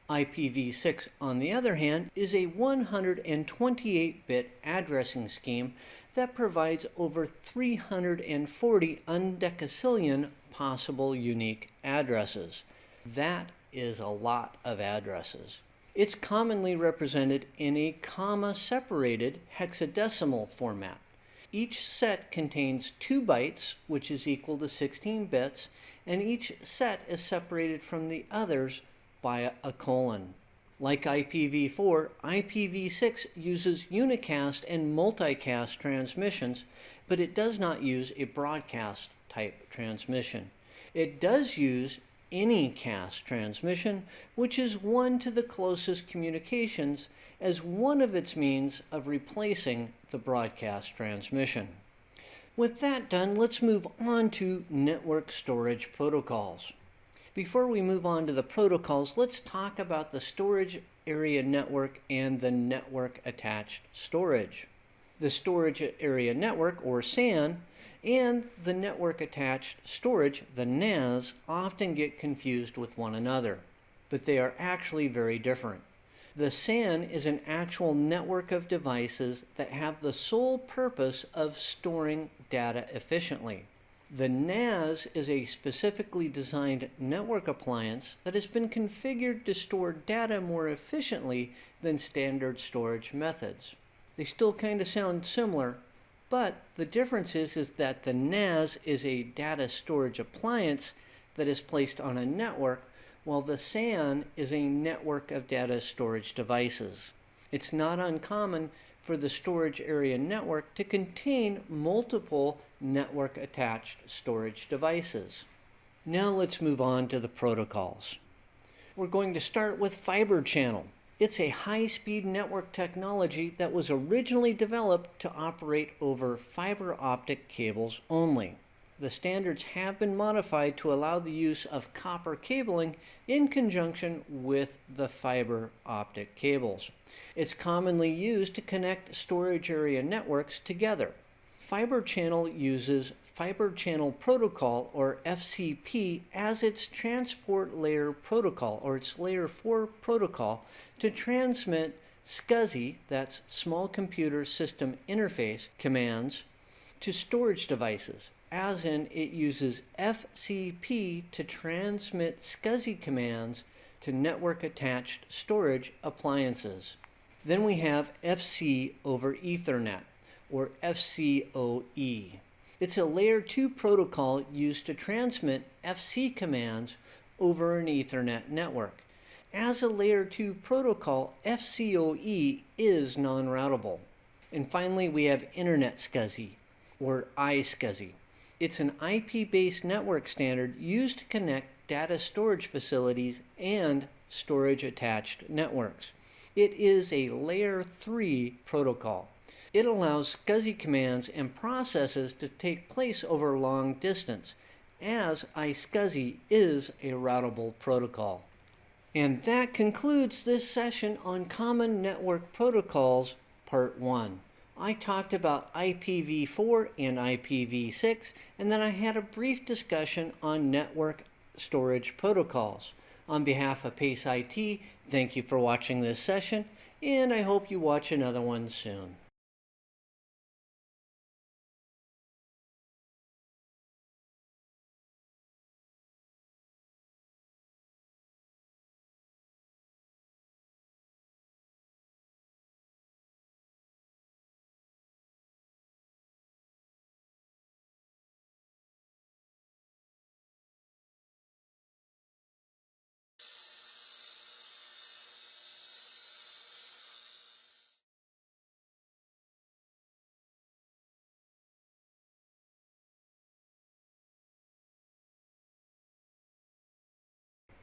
IPv6, on the other hand, is a 128-bit addressing scheme that provides over 340 undecacillion possible unique addresses. That is a lot of addresses. It's commonly represented in a comma-separated hexadecimal format. Each set contains 2 bytes, which is equal to 16 bits, and each set is separated from the others by a colon. Like IPv4, IPv6 uses unicast and multicast transmissions, but it does not use a broadcast type transmission. It does use anycast transmission, which is 1 to the closest communications, as one of its means of replacing the broadcast transmission. With that done, let's move on to network storage protocols. Before we move on to the protocols, let's talk about the storage area network and the network attached storage. The storage area network, or SAN, and the network attached storage, the NAS, often get confused with one another, but they are actually very different. The SAN is an actual network of devices that have the sole purpose of storing data efficiently. The NAS is a specifically designed network appliance that has been configured to store data more efficiently than standard storage methods. They still kind of sound similar, but the difference is that the NAS is a data storage appliance that is placed on a network, while the SAN is a network of data storage devices. It's not uncommon for the storage area network to contain multiple network-attached storage devices. Now let's move on to the protocols. We're going to start with fiber channel. It's a high-speed network technology that was originally developed to operate over fiber optic cables only. The standards have been modified to allow the use of copper cabling in conjunction with the fiber optic cables. It's commonly used to connect storage area networks together. Fiber channel uses Fiber Channel Protocol, or FCP, as its transport layer protocol, or its layer 4 protocol, to transmit SCSI, that's Small Computer System Interface, commands to storage devices, as in it uses FCP to transmit SCSI commands to network-attached storage appliances. Then we have FC over Ethernet, or FCOE. It's a layer 2 protocol used to transmit FC commands over an Ethernet network. As a layer 2 protocol, FCOE is non-routable. And finally, we have Internet SCSI, or iSCSI. It's an IP-based network standard used to connect data storage facilities and storage-attached networks. It is a layer 3 protocol. It allows SCSI commands and processes to take place over long distance, as iSCSI is a routable protocol. And that concludes this session on Common Network Protocols, Part 1. I talked about IPv4 and IPv6, and then I had a brief discussion on network storage protocols. On behalf of Pace IT, thank you for watching this session, and I hope you watch another one soon.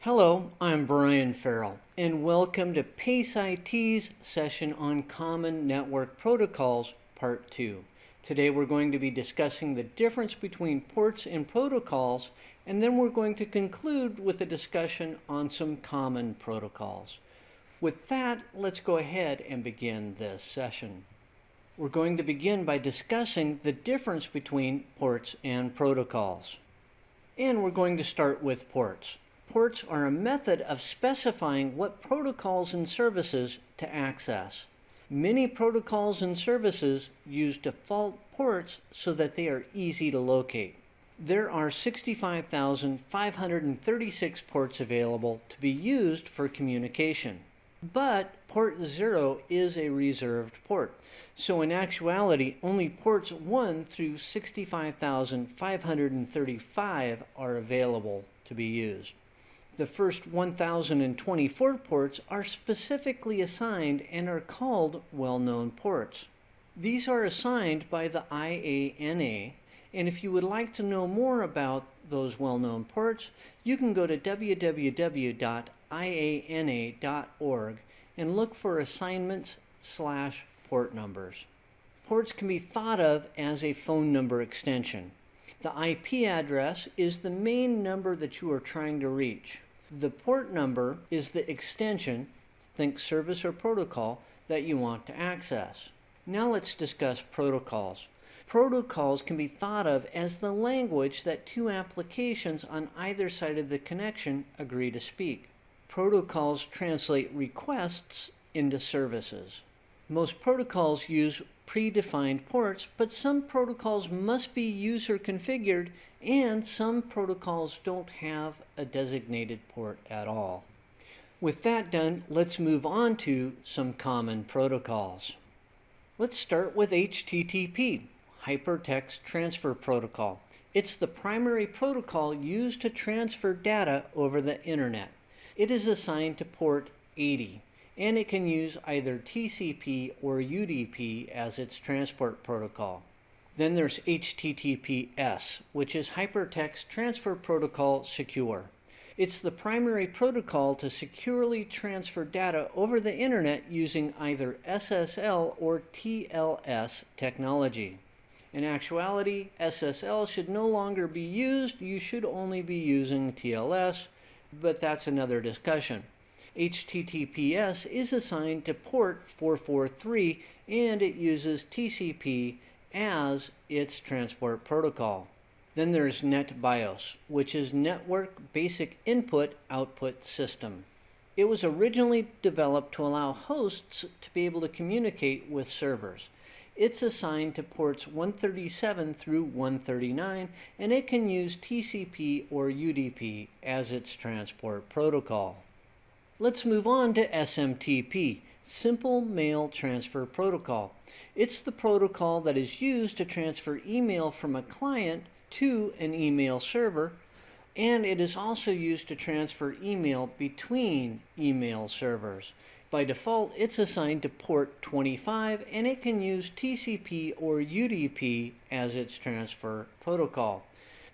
Hello, I'm Brian Farrell, and welcome to Pace IT's session on Common Network Protocols, Part 2. Today we're going to be discussing the difference between ports and protocols, and then we're going to conclude with a discussion on some common protocols. With that, let's go ahead and begin this session. We're going to begin by discussing the difference between ports and protocols. And we're going to start with ports. Ports are a method of specifying what protocols and services to access. Many protocols and services use default ports so that they are easy to locate. There are 65,536 ports available to be used for communication. But port 0 is a reserved port. So in actuality, only ports 1 through 65,535 are available to be used. The first 1,024 ports are specifically assigned and are called well-known ports. These are assigned by the IANA, and if you would like to know more about those well-known ports, you can go to www.iana.org and look for assignments/port numbers. Ports can be thought of as a phone number extension. The IP address is the main number that you are trying to reach. The port number is the extension, think service or protocol, that you want to access. Now let's discuss protocols. Protocols can be thought of as the language that two applications on either side of the connection agree to speak. Protocols translate requests into services. Most protocols use predefined ports, but some protocols must be user configured, and some protocols don't have a designated port at all. With that done, let's move on to some common protocols. Let's start with HTTP, Hypertext Transfer Protocol. It's the primary protocol used to transfer data over the internet. It is assigned to port 80, and it can use either TCP or UDP as its transport protocol. Then there's HTTPS, which is Hypertext Transfer Protocol Secure. It's the primary protocol to securely transfer data over the internet using either SSL or TLS technology. In actuality, SSL should no longer be used. You should only be using TLS, but that's another discussion. HTTPS is assigned to port 443, and it uses TCP as its transport protocol. Then there's NetBIOS, which is Network Basic Input-Output System. It was originally developed to allow hosts to be able to communicate with servers. It's assigned to ports 137 through 139, and it can use TCP or UDP as its transport protocol. Let's move on to SMTP, Simple Mail Transfer Protocol. It's the protocol that is used to transfer email from a client to an email server, and it is also used to transfer email between email servers. By default, it's assigned to port 25, and it can use TCP or UDP as its transfer protocol.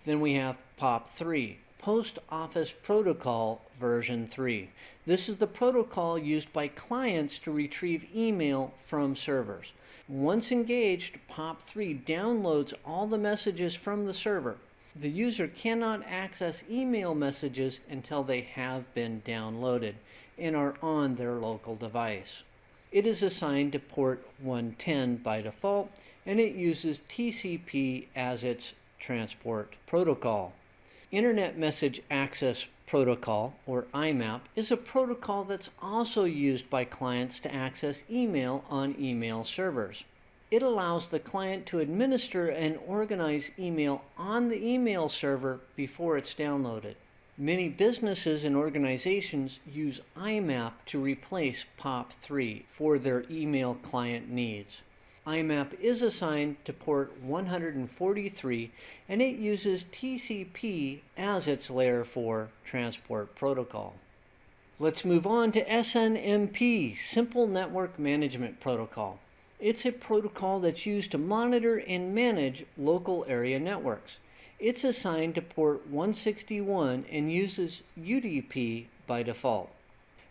Then we have POP3, Post Office Protocol version 3. This is the protocol used by clients to retrieve email from servers. Once engaged, POP3 downloads all the messages from the server. The user cannot access email messages until they have been downloaded and are on their local device. It is assigned to port 110 by default, and it uses TCP as its transport protocol. Internet Message Access Protocol, or IMAP, is a protocol that's also used by clients to access email on email servers. It allows the client to administer and organize email on the email server before it's downloaded. Many businesses and organizations use IMAP to replace POP3 for their email client needs. IMAP is assigned to port 143, and it uses TCP as its layer 4 transport protocol. Let's move on to SNMP, Simple Network Management Protocol. It's a protocol that's used to monitor and manage local area networks. It's assigned to port 161 and uses UDP by default.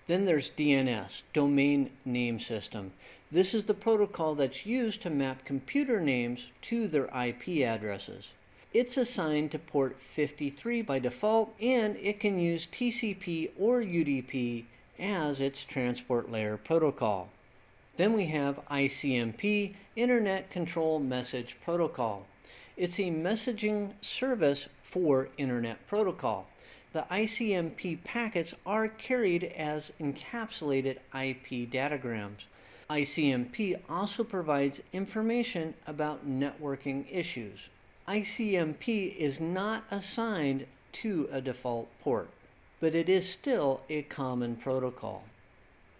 Then there's DNS, Domain Name System. This is the protocol that's used to map computer names to their IP addresses. It's assigned to port 53 by default, and it can use TCP or UDP as its transport layer protocol. Then we have ICMP, Internet Control Message Protocol. It's a messaging service for Internet Protocol. The ICMP packets are carried as encapsulated IP datagrams. ICMP also provides information about networking issues. ICMP is not assigned to a default port, but it is still a common protocol.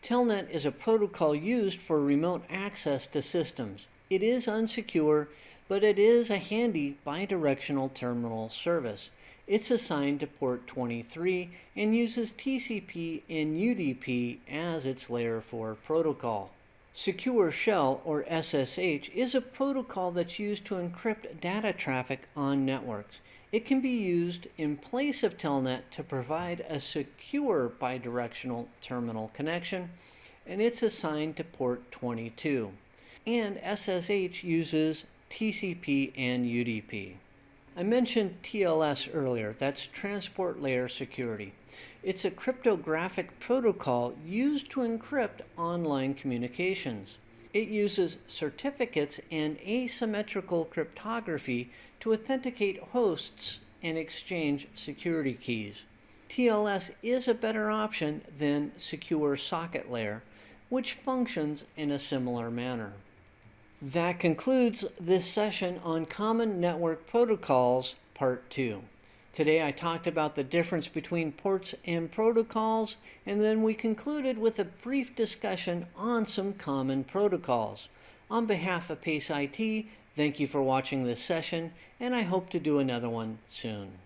Telnet is a protocol used for remote access to systems. It is unsecure, but it is a handy bidirectional terminal service. It's assigned to port 23 and uses TCP and UDP as its layer 4 protocol. Secure Shell, or SSH, is a protocol that's used to encrypt data traffic on networks. It can be used in place of Telnet to provide a secure bidirectional terminal connection, and it's assigned to port 22. And SSH uses TCP and UDP. I mentioned TLS earlier. That's Transport Layer Security. It's a cryptographic protocol used to encrypt online communications. It uses certificates and asymmetrical cryptography to authenticate hosts and exchange security keys. TLS is a better option than Secure Socket Layer, which functions in a similar manner. That concludes this session on Common Network Protocols, Part 2. Today I talked about the difference between ports and protocols, and then we concluded with a brief discussion on some common protocols. On behalf of Pace IT, thank you for watching this session, and I hope to do another one soon.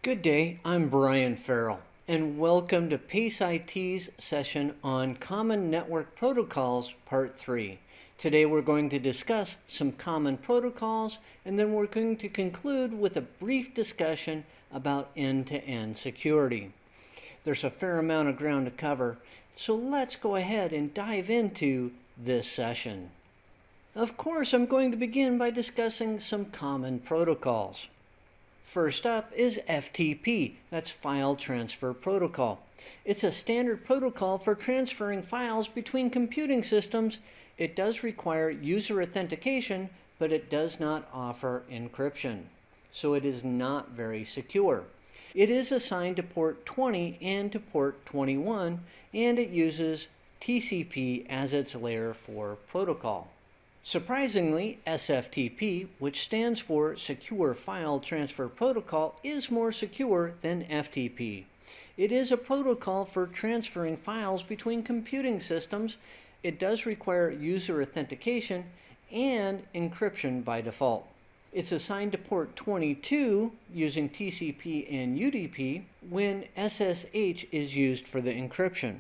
Good day, I'm Brian Farrell, and welcome to Pace IT's session on Common Network Protocols, Part 3. Today we're going to discuss some common protocols, and then we're going to conclude with a brief discussion about end-to-end security. There's a fair amount of ground to cover, so let's go ahead and dive into this session. Of course, I'm going to begin by discussing some common protocols. First up is FTP, that's File Transfer Protocol. It's a standard protocol for transferring files between computing systems. It does require user authentication, but it does not offer encryption, so it is not very secure. It is assigned to port 20 and to port 21, and it uses TCP as its layer 4 protocol. Surprisingly, SFTP, which stands for Secure File Transfer Protocol, is more secure than FTP. It is a protocol for transferring files between computing systems. It does require user authentication and encryption by default. It's assigned to port 22 using TCP and UDP when SSH is used for the encryption.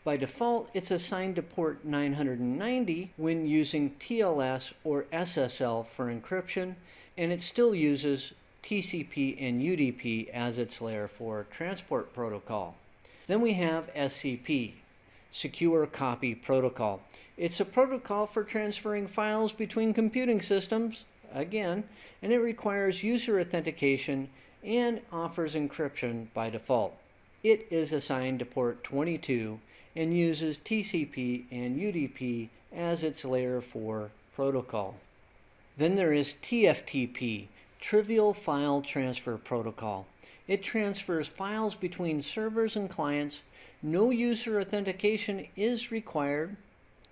By default, it's assigned to port 990 when using TLS or SSL for encryption, and it still uses TCP and UDP as its layer 4 transport protocol. Then we have SCP, Secure Copy Protocol. It's a protocol for transferring files between computing systems, again, and it requires user authentication and offers encryption by default. It is assigned to port 22 and uses TCP and UDP as its layer 4 protocol. Then there is TFTP, Trivial File Transfer Protocol. It transfers files between servers and clients. No user authentication is required,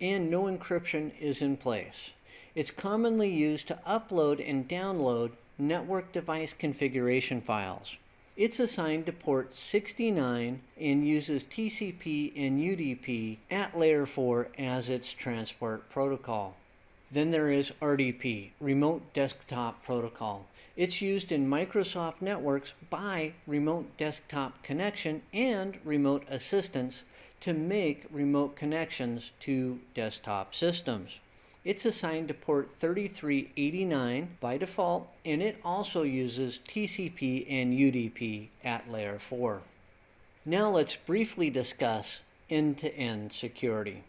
and no encryption is in place. It's commonly used to upload and download network device configuration files. It's assigned to port 69 and uses TCP and UDP at layer 4 as its transport protocol. Then there is RDP, Remote Desktop Protocol. It's used in Microsoft networks by Remote Desktop Connection and Remote Assistance to make remote connections to desktop systems. It's assigned to port 3389 by default, and it also uses TCP and UDP at layer 4. Now let's briefly discuss end-to-end security.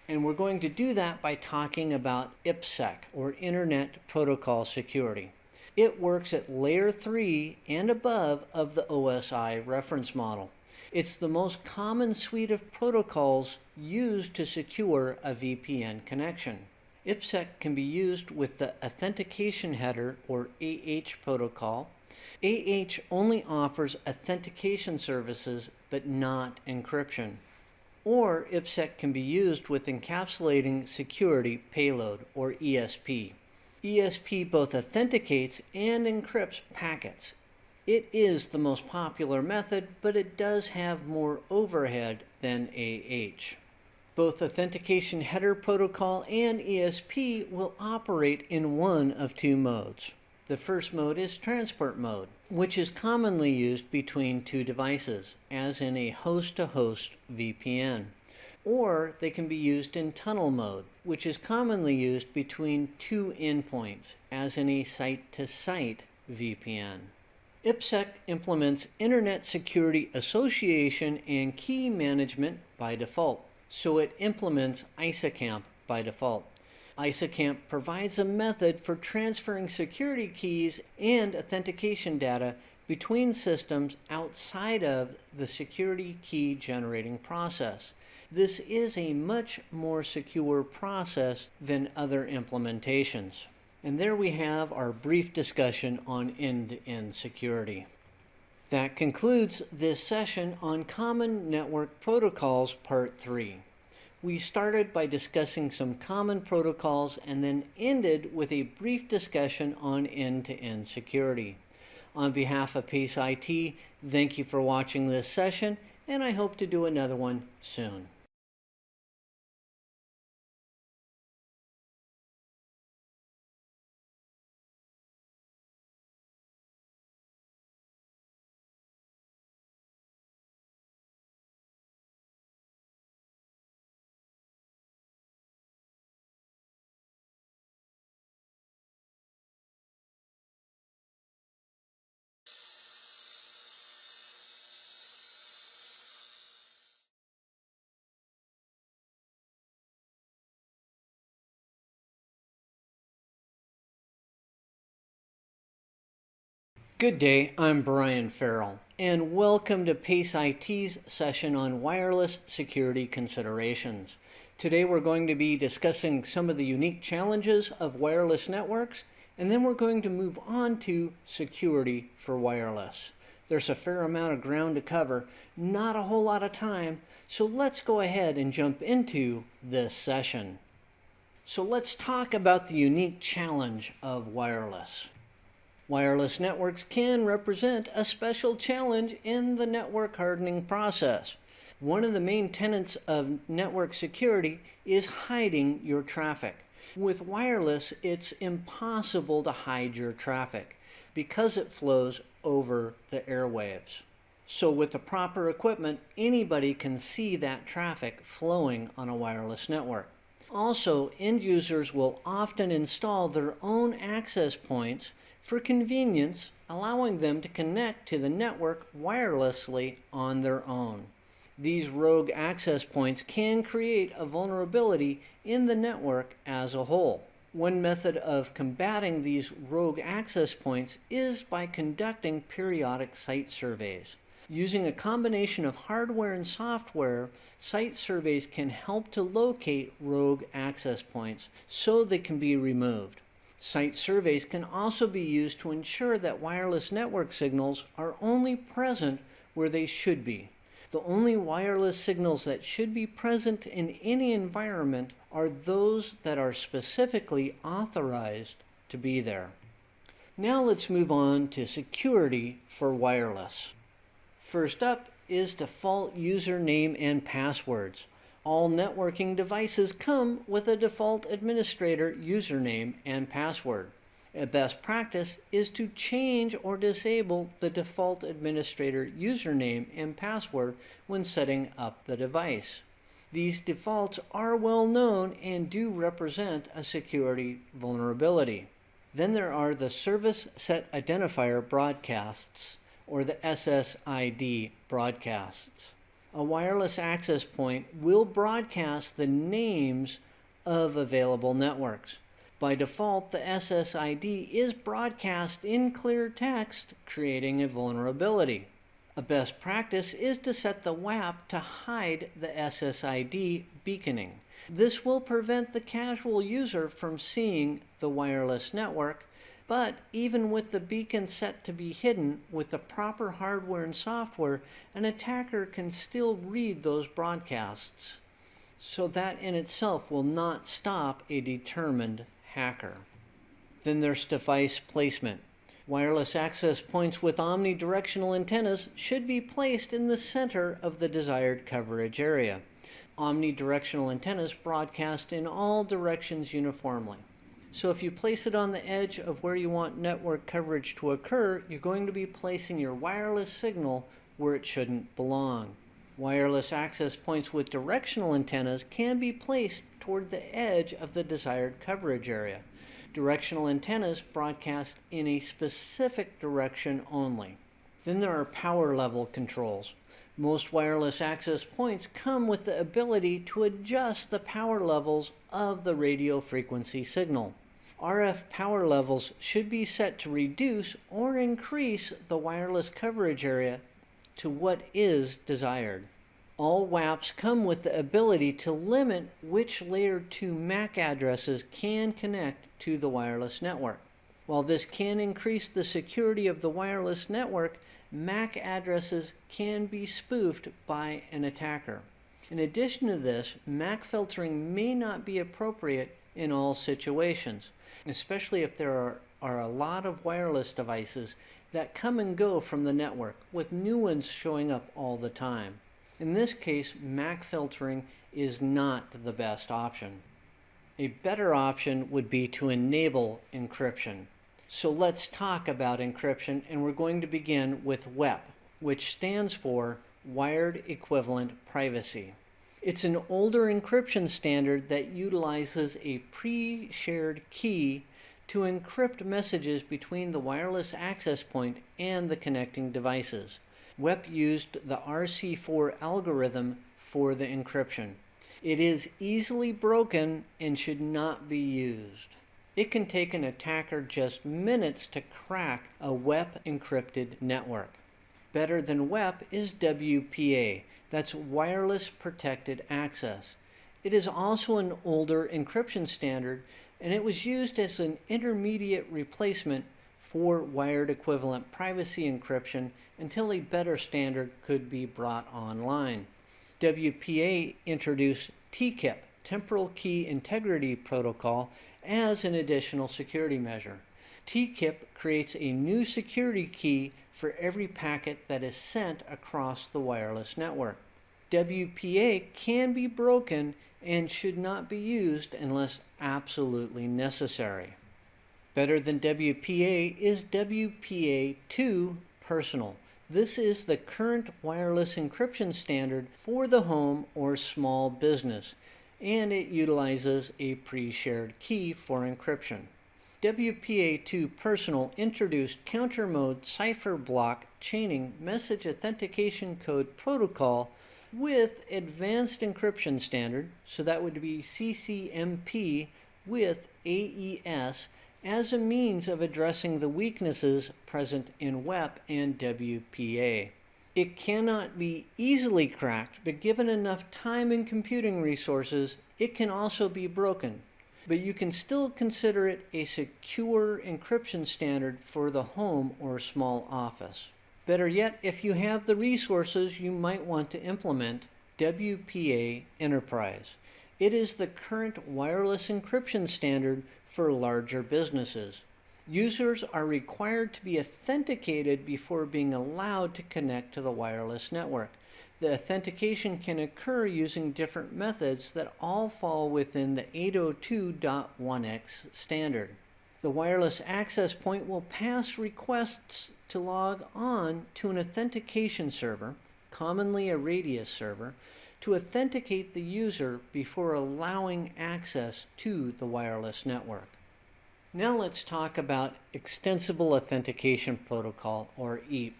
And we're going to do that by talking about IPsec, or Internet Protocol Security. It works at layer 3 and above of the OSI reference model. It's the most common suite of protocols used to secure a VPN connection. IPsec can be used with the Authentication Header, or AH protocol. AH only offers authentication services but not encryption. Or IPsec can be used with Encapsulating Security Payload, or ESP. ESP both authenticates and encrypts packets. It is the most popular method, but it does have more overhead than AH. Both Authentication Header Protocol and ESP will operate in one of two modes. The first mode is transport mode, which is commonly used between two devices, as in a host-to-host VPN. Or they can be used in tunnel mode, which is commonly used between two endpoints, as in a site-to-site VPN. IPsec implements Internet Security Association and Key Management by default, so it implements ISACAMP by default. ISACAMP provides a method for transferring security keys and authentication data between systems outside of the security key generating process. This is a much more secure process than other implementations. And there we have our brief discussion on end-to-end security. That concludes this session on Common Network Protocols Part 3. We started by discussing some common protocols and then ended with a brief discussion on end-to-end security. On behalf of Pace IT, thank you for watching this session, and I hope to do another one soon. Good day, I'm Brian Farrell, and welcome to Pace IT's session on wireless security considerations. Today we're going to be discussing some of the unique challenges of wireless networks, and then we're going to move on to security for wireless. There's a fair amount of ground to cover, not a whole lot of time, so let's go ahead and jump into this session. So let's talk about the unique challenge of wireless. Wireless networks can represent a special challenge in the network hardening process. One of the main tenets of network security is hiding your traffic. With wireless, it's impossible to hide your traffic because it flows over the airwaves. So with the proper equipment, anybody can see that traffic flowing on a wireless network. Also, end users will often install their own access points for convenience, allowing them to connect to the network wirelessly on their own. These rogue access points can create a vulnerability in the network as a whole. One method of combating these rogue access points is by conducting periodic site surveys. Using a combination of hardware and software, site surveys can help to locate rogue access points so they can be removed. Site surveys can also be used to ensure that wireless network signals are only present where they should be. The only wireless signals that should be present in any environment are those that are specifically authorized to be there. Now let's move on to security for wireless. First up is default username and passwords. All networking devices come with a default administrator username and password. A best practice is to change or disable the default administrator username and password when setting up the device. These defaults are well known and do represent a security vulnerability. Then there are the Service Set Identifier broadcasts, or the SSID broadcasts. A wireless access point will broadcast the names of available networks. By default, the SSID is broadcast in clear text, creating a vulnerability. A best practice is to set the WAP to hide the SSID beaconing. This will prevent the casual user from seeing the wireless network, but even with the beacon set to be hidden with the proper hardware and software, an attacker can still read those broadcasts. So that in itself will not stop a determined hacker. Then there's device placement. Wireless access points with omnidirectional antennas should be placed in the center of the desired coverage area. Omnidirectional antennas broadcast in all directions uniformly. So if you place it on the edge of where you want network coverage to occur, you're going to be placing your wireless signal where it shouldn't belong. Wireless access points with directional antennas can be placed toward the edge of the desired coverage area. Directional antennas broadcast in a specific direction only. Then there are power level controls. Most wireless access points come with the ability to adjust the power levels of the radio frequency signal. RF power levels should be set to reduce or increase the wireless coverage area to what is desired. All WAPs come with the ability to limit which layer 2 MAC addresses can connect to the wireless network. While this can increase the security of the wireless network, MAC addresses can be spoofed by an attacker. In addition to this, MAC filtering may not be appropriate in all situations, especially if there are a lot of wireless devices that come and go from the network, with new ones showing up all the time. In this case, MAC filtering is not the best option. A better option would be to enable encryption. So let's talk about encryption, and we're going to begin with WEP, which stands for Wired Equivalent Privacy. It's an older encryption standard that utilizes a pre-shared key to encrypt messages between the wireless access point and the connecting devices. WEP used the RC4 algorithm for the encryption. It is easily broken and should not be used. It can take an attacker just minutes to crack a WEP encrypted network. Better than WEP is WPA, that's Wireless Protected Access. It is also an older encryption standard, and it was used as an intermediate replacement for wired equivalent privacy encryption until a better standard could be brought online. WPA introduced TKIP, Temporal Key Integrity Protocol, as an additional security measure. TKIP creates a new security key for every packet that is sent across the wireless network. WPA can be broken and should not be used unless absolutely necessary. Better than WPA is WPA2 Personal. This is the current wireless encryption standard for the home or small business, and it utilizes a pre-shared key for encryption. WPA2 Personal introduced counter mode cipher block chaining message authentication code protocol with advanced encryption standard, so that would be CCMP with AES, as a means of addressing the weaknesses present in WEP and WPA. It cannot be easily cracked, but given enough time and computing resources, it can also be broken. But you can still consider it a secure encryption standard for the home or small office. Better yet, if you have the resources, you might want to implement WPA Enterprise. It is the current wireless encryption standard for larger businesses. Users are required to be authenticated before being allowed to connect to the wireless network. The authentication can occur using different methods that all fall within the 802.1x standard. The wireless access point will pass requests to log on to an authentication server, commonly a radius server, to authenticate the user before allowing access to the wireless network. Now let's talk about Extensible Authentication Protocol, or EAP.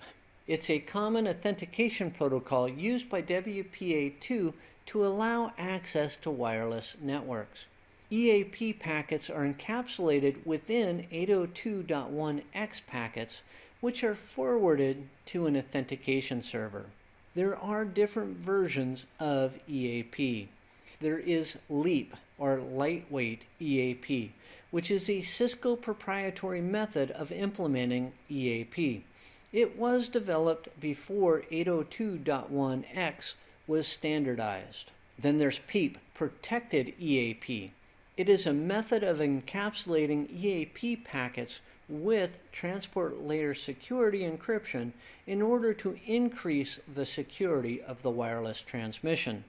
It's a common authentication protocol used by WPA2 to allow access to wireless networks. EAP packets are encapsulated within 802.1x packets, which are forwarded to an authentication server. There are different versions of EAP. There is LEAP, or Lightweight EAP, which is a Cisco proprietary method of implementing EAP. It was developed before 802.1x was standardized. Then there's PEEP, Protected EAP. It is a method of encapsulating EAP packets with transport layer security encryption in order to increase the security of the wireless transmission.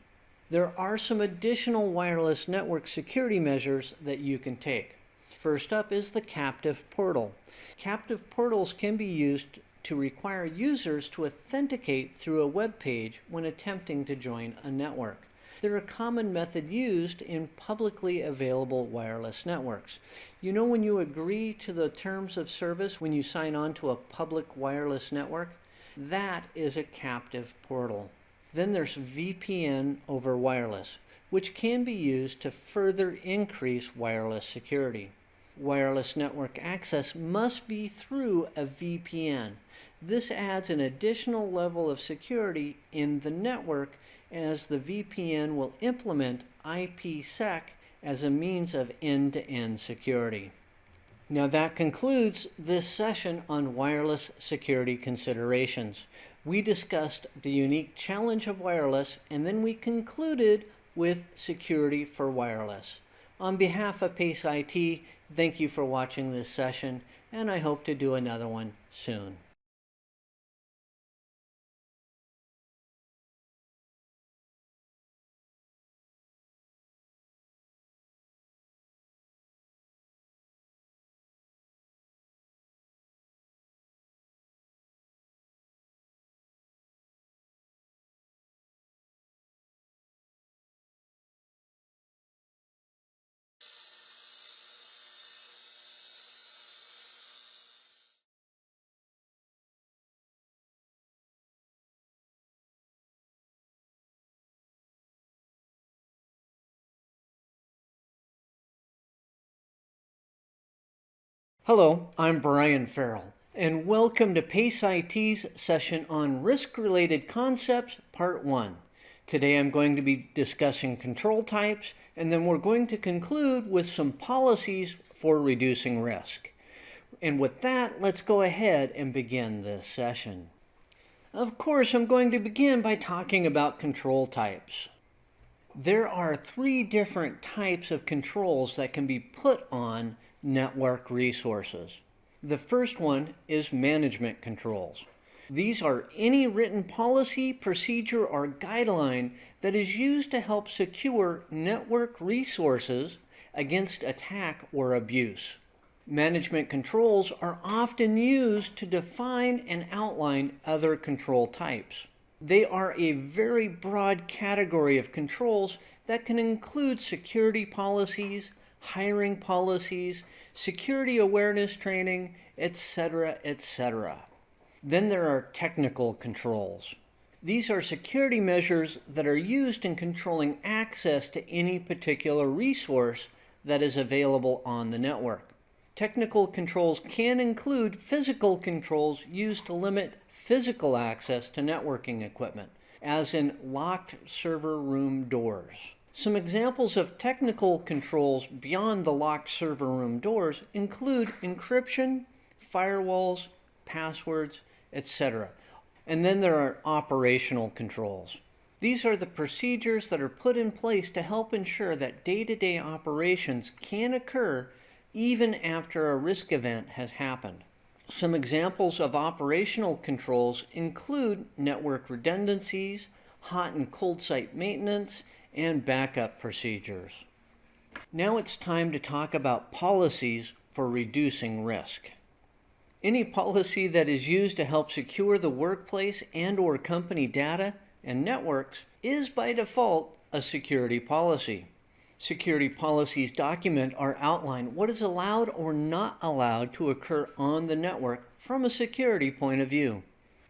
There are some additional wireless network security measures that you can take. First up is the captive portal. Captive portals can be used to require users to authenticate through a web page when attempting to join a network. They're a common method used in publicly available wireless networks. You know, when you agree to the terms of service when you sign on to a public wireless network, that is a captive portal. Then there's VPN over wireless, which can be used to further increase wireless security. Wireless network access must be through a VPN. This adds an additional level of security in the network, as the VPN will implement IPsec as a means of end-to-end security. Now that concludes this session on wireless security considerations. We discussed the unique challenge of wireless, and then we concluded with security for wireless. On behalf of Pace IT, thank you for watching this session, and I hope to do another one soon. Hello, I'm Brian Farrell, and welcome to Pace IT's session on Risk-Related Concepts, Part 1. Today I'm going to be discussing control types, and then we're going to conclude with some policies for reducing risk. And with that, let's go ahead and begin this session. Of course, I'm going to begin by talking about control types. There are 3 different types of controls that can be put on network resources. The first one is management controls. These are any written policy, procedure, or guideline that is used to help secure network resources against attack or abuse. Management controls are often used to define and outline other control types. They are a very broad category of controls that can include security policies, hiring policies, security awareness training, etc., etc. Then there are technical controls. These are security measures that are used in controlling access to any particular resource that is available on the network. Technical controls can include physical controls used to limit physical access to networking equipment, as in locked server room doors. Some examples of technical controls beyond the locked server room doors include encryption, firewalls, passwords, etc. And then there are operational controls. These are the procedures that are put in place to help ensure that day-to-day operations can occur even after a risk event has happened. Some examples of operational controls include network redundancies, hot and cold site maintenance, and backup procedures. Now it's time to talk about policies for reducing risk. Any policy that is used to help secure the workplace and/or company data and networks is by default a security policy. Security policies document or outline what is allowed or not allowed to occur on the network from a security point of view.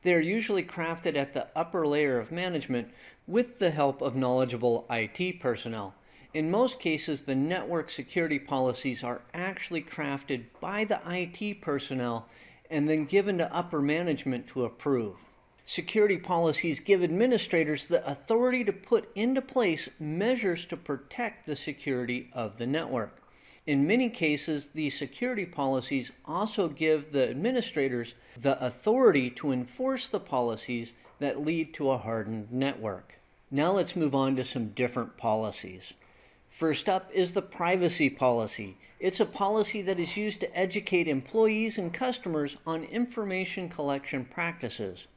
They are usually crafted at the upper layer of management with the help of knowledgeable IT personnel. In most cases, the network security policies are actually crafted by the IT personnel and then given to upper management to approve. Security policies give administrators the authority to put into place measures to protect the security of the network. In many cases, these security policies also give the administrators the authority to enforce the policies that lead to a hardened network. Now let's move on to some different policies. First up is the privacy policy. It's a policy that is used to educate employees and customers on information collection practices.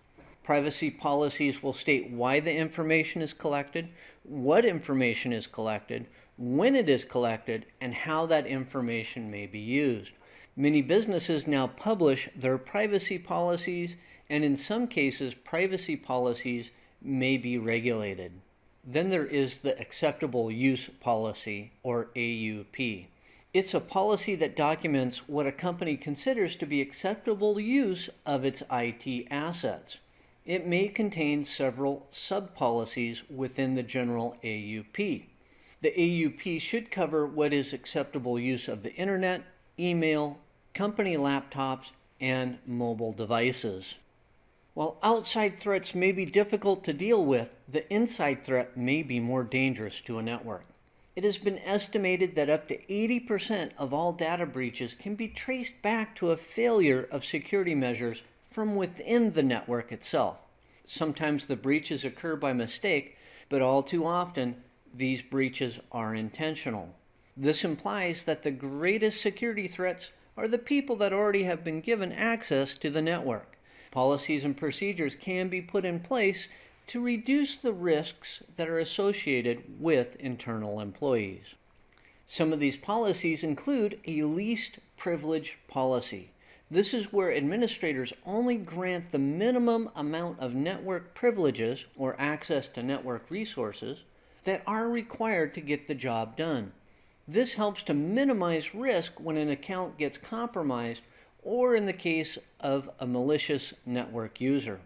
Privacy policies will state why the information is collected, what information is collected, when it is collected, and how that information may be used. Many businesses now publish their privacy policies, and in some cases, privacy policies may be regulated. Then there is the Acceptable Use Policy, or AUP. It's a policy that documents what a company considers to be acceptable use of its IT assets. It may contain several sub-policies within the general AUP. The AUP should cover what is acceptable use of the internet, email, company laptops, and mobile devices. While outside threats may be difficult to deal with, the inside threat may be more dangerous to a network. It has been estimated that up to 80% of all data breaches can be traced back to a failure of security measures from within the network itself. Sometimes the breaches occur by mistake, but all too often, these breaches are intentional. This implies that the greatest security threats are the people that already have been given access to the network. Policies and procedures can be put in place to reduce the risks that are associated with internal employees. Some of these policies include a least privilege policy. This is where administrators only grant the minimum amount of network privileges or access to network resources that are required to get the job done. This helps to minimize risk when an account gets compromised or in the case of a malicious network user.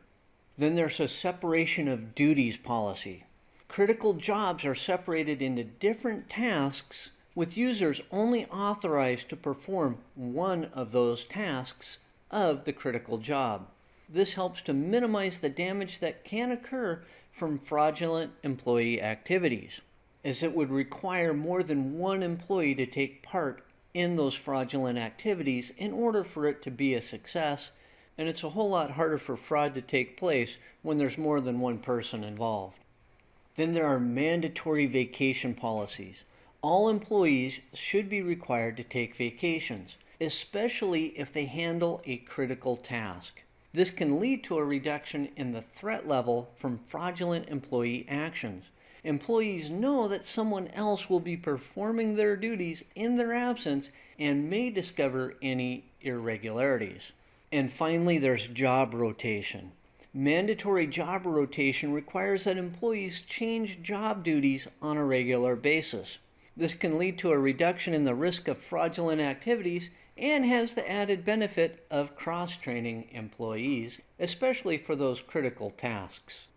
Then there's a separation of duties policy. Critical jobs are separated into different tasks with users only authorized to perform one of those tasks of the critical job. This helps to minimize the damage that can occur from fraudulent employee activities, as it would require more than one employee to take part in those fraudulent activities in order for it to be a success, and it's a whole lot harder for fraud to take place when there's more than one person involved. Then there are mandatory vacation policies. All employees should be required to take vacations, especially if they handle a critical task. This can lead to a reduction in the threat level from fraudulent employee actions. Employees know that someone else will be performing their duties in their absence and may discover any irregularities. And finally, there's job rotation. Mandatory job rotation requires that employees change job duties on a regular basis. This can lead to a reduction in the risk of fraudulent activities and has the added benefit of cross-training employees, especially for those critical tasks.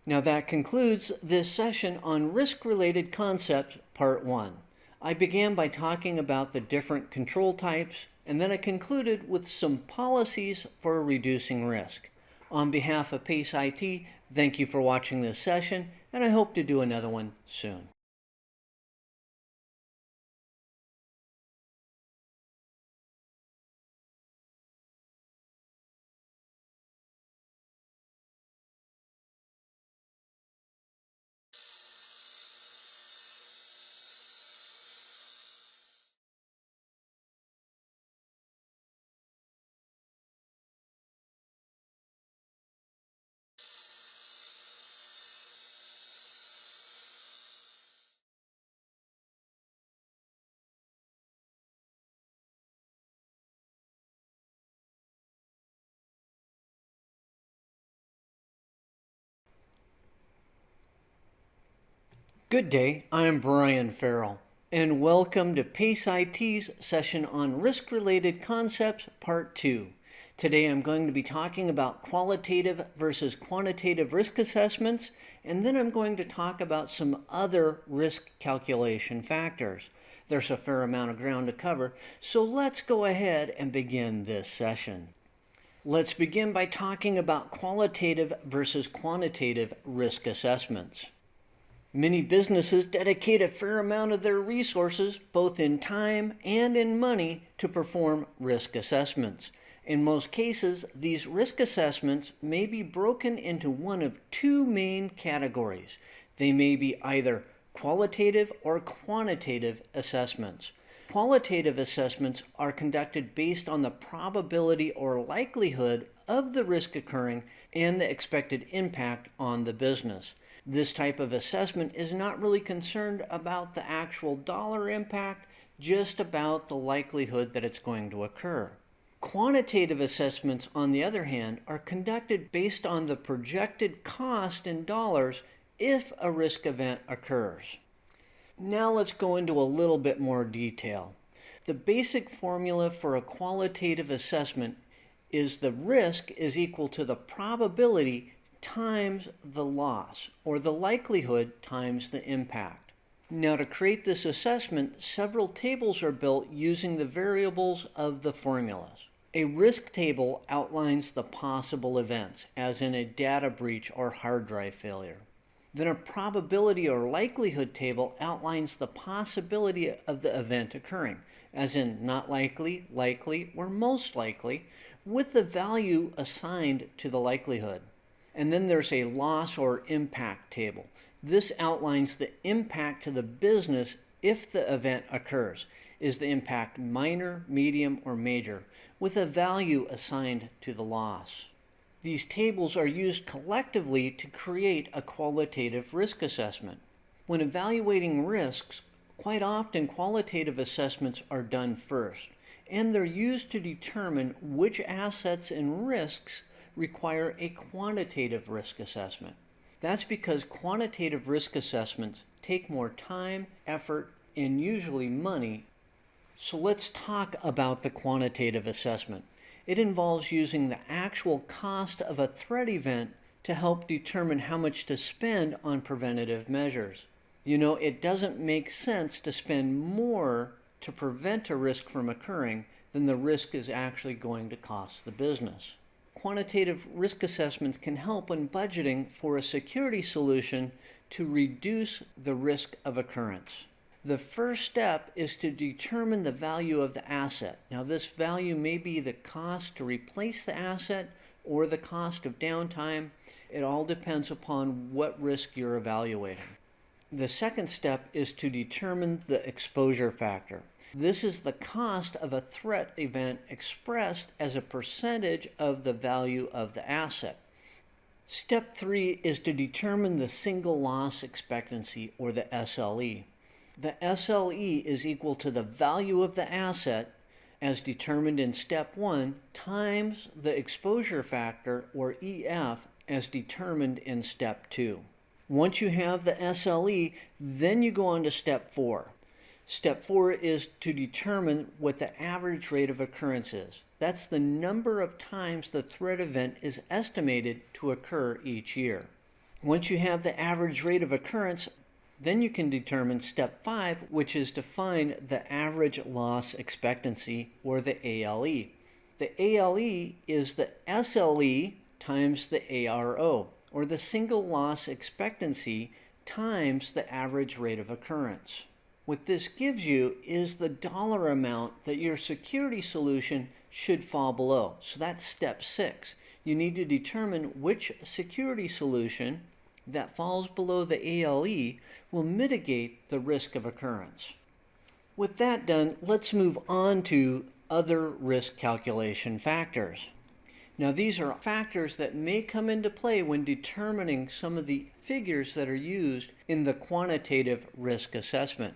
Now that concludes this session on risk-related concepts, part 1. I began by talking about the different control types, and then I concluded with some policies for reducing risk. On behalf of Pace IT, thank you for watching this session, and I hope to do another one soon. Good day, I'm Brian Farrell, and welcome to Pace IT's session on risk-related concepts, part 2. Today I'm going to be talking about qualitative versus quantitative risk assessments, and then I'm going to talk about some other risk calculation factors. There's a fair amount of ground to cover, so let's go ahead and begin this session. Let's begin by talking about qualitative versus quantitative risk assessments. Many businesses dedicate a fair amount of their resources, both in time and in money, to perform risk assessments. In most cases, these risk assessments may be broken into one of two main categories. They may be either qualitative or quantitative assessments. Qualitative assessments are conducted based on the probability or likelihood of the risk occurring and the expected impact on the business. This type of assessment is not really concerned about the actual dollar impact, just about the likelihood that it's going to occur. Quantitative assessments, on the other hand, are conducted based on the projected cost in dollars if a risk event occurs. Now let's go into a little bit more detail. The basic formula for a qualitative assessment is the risk is equal to the probability times the loss, or the likelihood times the impact. Now, to create this assessment, several tables are built using the variables of the formulas. A risk table outlines the possible events, as in a data breach or hard drive failure. Then a probability or likelihood table outlines the possibility of the event occurring, as in not likely, likely, or most likely, with the value assigned to the likelihood. And then there's a loss or impact table. This outlines the impact to the business if the event occurs. Is the impact minor, medium, or major, with a value assigned to the loss? These tables are used collectively to create a qualitative risk assessment. When evaluating risks, quite often qualitative assessments are done first, and they're used to determine which assets and risks require a quantitative risk assessment. That's because quantitative risk assessments take more time, effort, and usually money. So let's talk about the quantitative assessment. It involves using the actual cost of a threat event to help determine how much to spend on preventative measures. You know, it doesn't make sense to spend more to prevent a risk from occurring than the risk is actually going to cost the business. Quantitative risk assessments can help when budgeting for a security solution to reduce the risk of occurrence. The first step is to determine the value of the asset. Now, this value may be the cost to replace the asset or the cost of downtime. It all depends upon what risk you're evaluating. The second step is to determine the exposure factor. This is the cost of a threat event expressed as a percentage of the value of the asset. Step 3 is to determine the single loss expectancy, or the SLE. The SLE is equal to the value of the asset as determined in step 1 times the exposure factor, or EF, as determined in step 2. Once you have the SLE, then you go on to step 4. Step 4 is to determine what the average rate of occurrence is. That's the number of times the threat event is estimated to occur each year. Once you have the average rate of occurrence, then you can determine step 5, which is to find the average loss expectancy, or the ALE. The ALE is the SLE times the ARO, or the single loss expectancy times the average rate of occurrence. What this gives you is the dollar amount that your security solution should fall below. So that's step 6. You need to determine which security solution that falls below the ALE will mitigate the risk of occurrence. With that done, let's move on to other risk calculation factors. Now, these are factors that may come into play when determining some of the figures that are used in the quantitative risk assessment.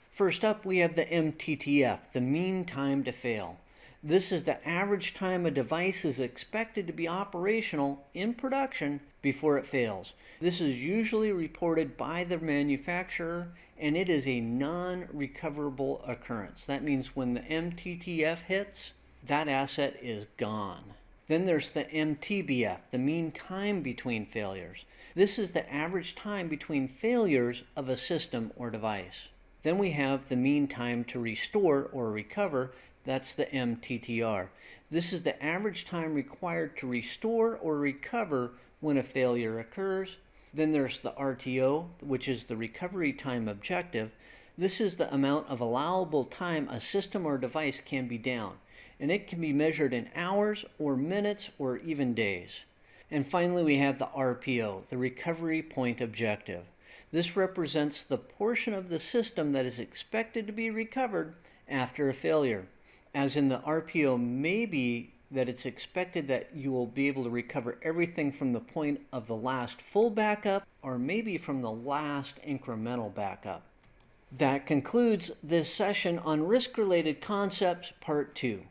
First up, we have the MTTF, the mean time to fail. This is the average time a device is expected to be operational in production before it fails. This is usually reported by the manufacturer, and it is a non-recoverable occurrence. That means when the MTTF hits, that asset is gone. Then there's the MTBF, the mean time between failures. This is the average time between failures of a system or device. Then we have the mean time to restore or recover. That's the MTTR. This is the average time required to restore or recover when a failure occurs. Then there's the RTO, which is the recovery time objective. This is the amount of allowable time a system or device can be down, and it can be measured in hours or minutes or even days. And finally, we have the RPO, the recovery point objective. This represents the portion of the system that is expected to be recovered after a failure. As in, the RPO may be that it's expected that you will be able to recover everything from the point of the last full backup or maybe from the last incremental backup. That concludes this session on risk-related concepts, part 2.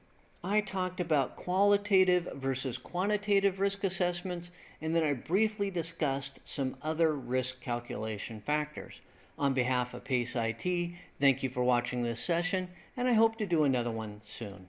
I talked about qualitative versus quantitative risk assessments, and then I briefly discussed some other risk calculation factors. On behalf of Pace IT, thank you for watching this session, and I hope to do another one soon.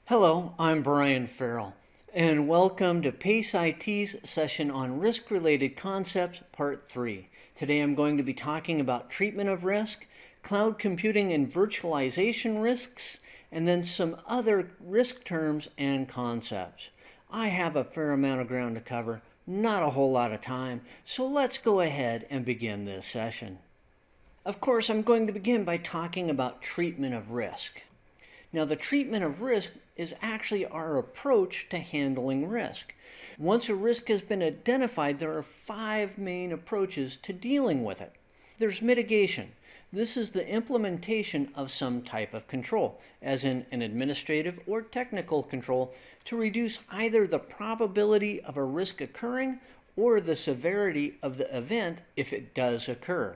Hello, I'm Brian Farrell, and welcome to Pace IT's session on Risk-Related Concepts, Part 3. Today I'm going to be talking about treatment of risk, cloud computing and virtualization risks, and then some other risk terms and concepts. I have a fair amount of ground to cover, not a whole lot of time, so let's go ahead and begin this session. Of course, I'm going to begin by talking about treatment of risk. Now, the treatment of risk is actually our approach to handling risk. Once a risk has been identified, there are 5 main approaches to dealing with it. There's mitigation. This is the implementation of some type of control, as in an administrative or technical control, to reduce either the probability of a risk occurring or the severity of the event if it does occur.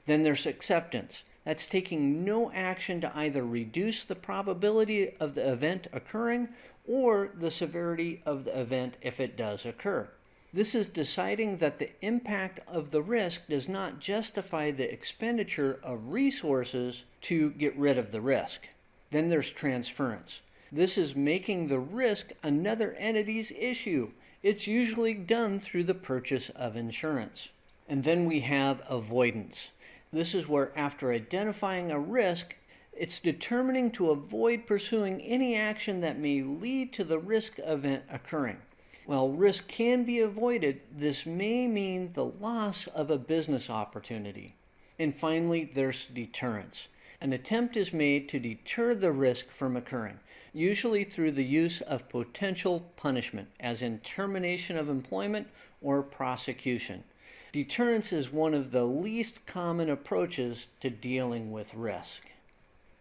Then there's acceptance. That's taking no action to either reduce the probability of the event occurring or the severity of the event if it does occur. This is deciding that the impact of the risk does not justify the expenditure of resources to get rid of the risk. Then there's transference. This is making the risk another entity's issue. It's usually done through the purchase of insurance. And then we have avoidance. This is where, after identifying a risk, it's determining to avoid pursuing any action that may lead to the risk event occurring. While risk can be avoided, this may mean the loss of a business opportunity. And finally, there's deterrence. An attempt is made to deter the risk from occurring, usually through the use of potential punishment, as in termination of employment or prosecution. Deterrence is one of the least common approaches to dealing with risk.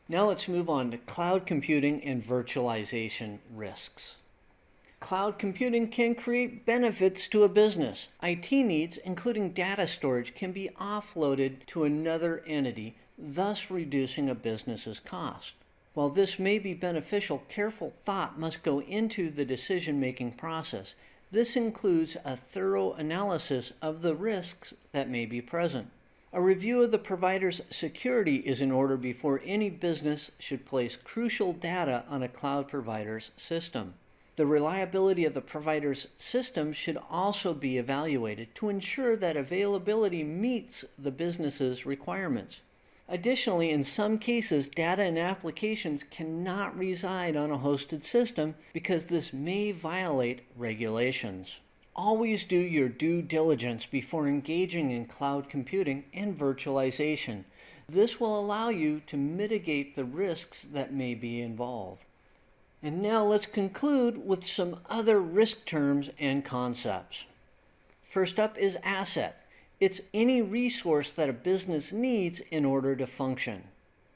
Now let's move on to cloud computing and virtualization risks. Cloud computing can create benefits to a business. IT needs, including data storage, can be offloaded to another entity, thus reducing a business's cost. While this may be beneficial, careful thought must go into the decision-making process. This includes a thorough analysis of the risks that may be present. A review of the provider's security is in order before any business should place crucial data on a cloud provider's system. The reliability of the provider's system should also be evaluated to ensure that availability meets the business's requirements. Additionally, in some cases, data and applications cannot reside on a hosted system because this may violate regulations. Always do your due diligence before engaging in cloud computing and virtualization. This will allow you to mitigate the risks that may be involved. And now let's conclude with some other risk terms and concepts. First up is asset. It's any resource that a business needs in order to function.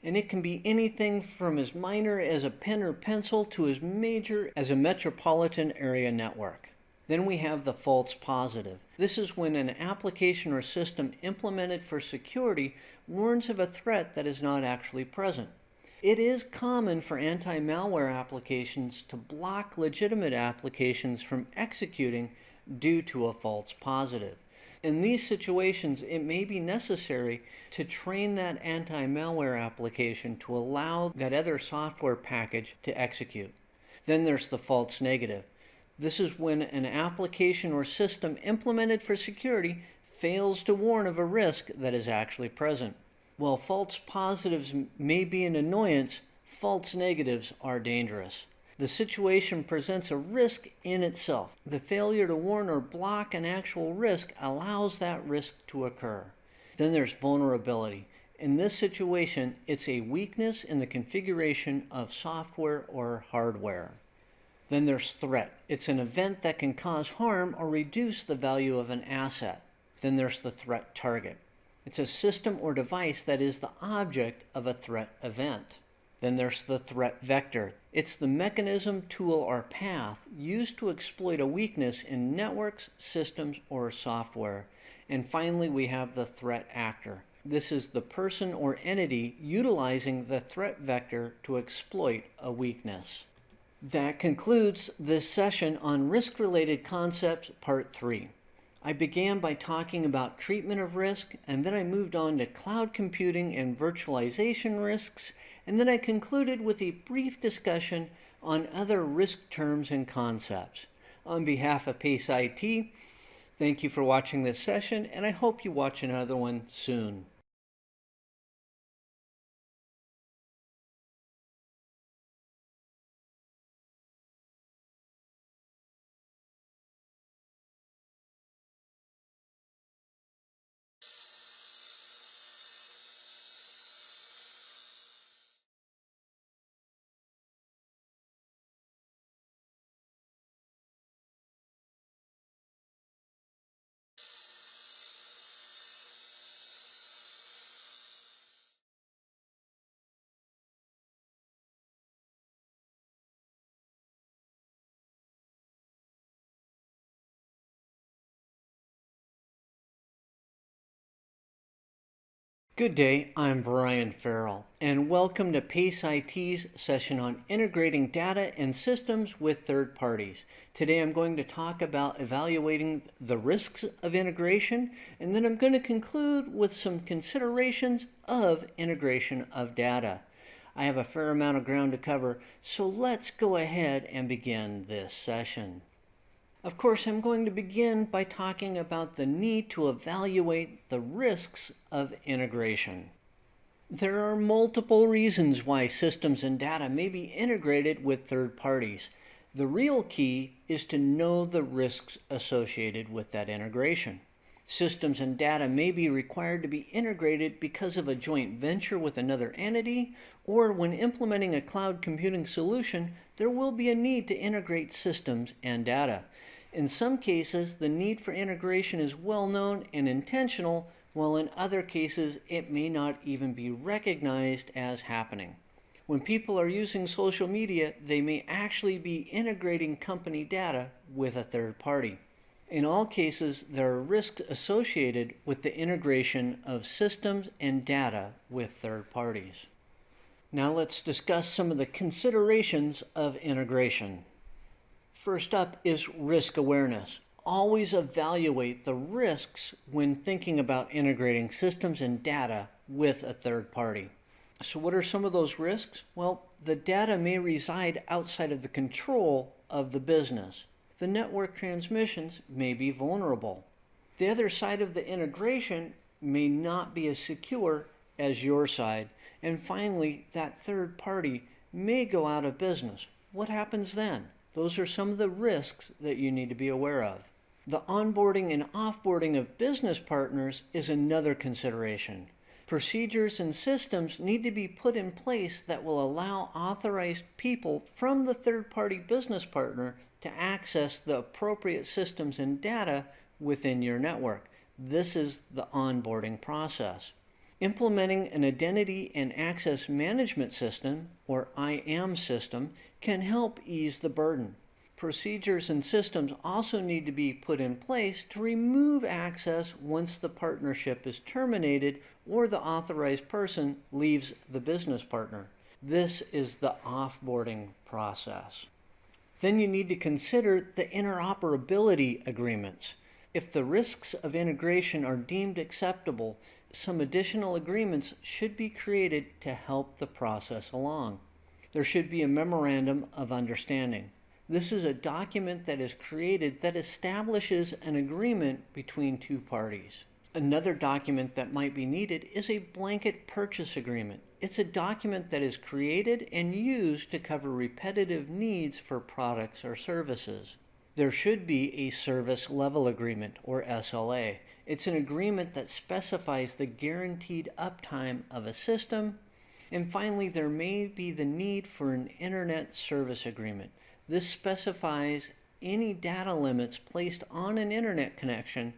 And it can be anything from as minor as a pen or pencil to as major as a metropolitan area network. Then we have the false positive. This is when an application or system implemented for security warns of a threat that is not actually present. It is common for anti-malware applications to block legitimate applications from executing due to a false positive. In these situations, it may be necessary to train that anti-malware application to allow that other software package to execute. Then there's the false negative. This is when an application or system implemented for security fails to warn of a risk that is actually present. While false positives may be an annoyance, false negatives are dangerous. The situation presents a risk in itself. The failure to warn or block an actual risk allows that risk to occur. Then there's vulnerability. In this situation, it's a weakness in the configuration of software or hardware. Then there's threat. It's an event that can cause harm or reduce the value of an asset. Then there's the threat target. It's a system or device that is the object of a threat event. Then there's the threat vector. It's the mechanism, tool, or path used to exploit a weakness in networks, systems, or software. And finally, we have the threat actor. This is the person or entity utilizing the threat vector to exploit a weakness. That concludes this session on Risk-Related Concepts, Part 3. I began by talking about treatment of risk, and then I moved on to cloud computing and virtualization risks, and then I concluded with a brief discussion on other risk terms and concepts. On behalf of Pace IT, thank you for watching this session, and I hope you watch another one soon. Good day, I'm Brian Farrell, and welcome to Pace IT's session on integrating data and systems with third parties. Today I'm going to talk about evaluating the risks of integration, and then I'm going to conclude with some considerations of integration of data. I have a fair amount of ground to cover, so let's go ahead and begin this session. Of course, I'm going to begin by talking about the need to evaluate the risks of integration. There are multiple reasons why systems and data may be integrated with third parties. The real key is to know the risks associated with that integration. Systems and data may be required to be integrated because of a joint venture with another entity, or when implementing a cloud computing solution, there will be a need to integrate systems and data. In some cases, the need for integration is well known and intentional, while in other cases, it may not even be recognized as happening. When people are using social media, they may actually be integrating company data with a third party. In all cases, there are risks associated with the integration of systems and data with third parties. Now let's discuss some of the considerations of integration. First up is risk awareness. Always evaluate the risks when thinking about integrating systems and data with a third party. So what are some of those risks? Well, the data may reside outside of the control of the business. The network transmissions may be vulnerable. The other side of the integration may not be as secure as your side. And finally, that third party may go out of business. What happens then? Those are some of the risks that you need to be aware of. The onboarding and offboarding of business partners is another consideration. Procedures and systems need to be put in place that will allow authorized people from the third-party business partner to access the appropriate systems and data within your network. This is the onboarding process. Implementing an identity and access management system, or IAM system, can help ease the burden. Procedures and systems also need to be put in place to remove access once the partnership is terminated or the authorized person leaves the business partner. This is the offboarding process. Then you need to consider the interoperability agreements. If the risks of integration are deemed acceptable, some additional agreements should be created to help the process along. There should be a memorandum of understanding. This is a document that is created that establishes an agreement between two parties. Another document that might be needed is a blanket purchase agreement. It's a document that is created and used to cover repetitive needs for products or services. There should be a service level agreement, or SLA. It's an agreement that specifies the guaranteed uptime of a system. And finally, there may be the need for an internet service agreement. This specifies any data limits placed on an internet connection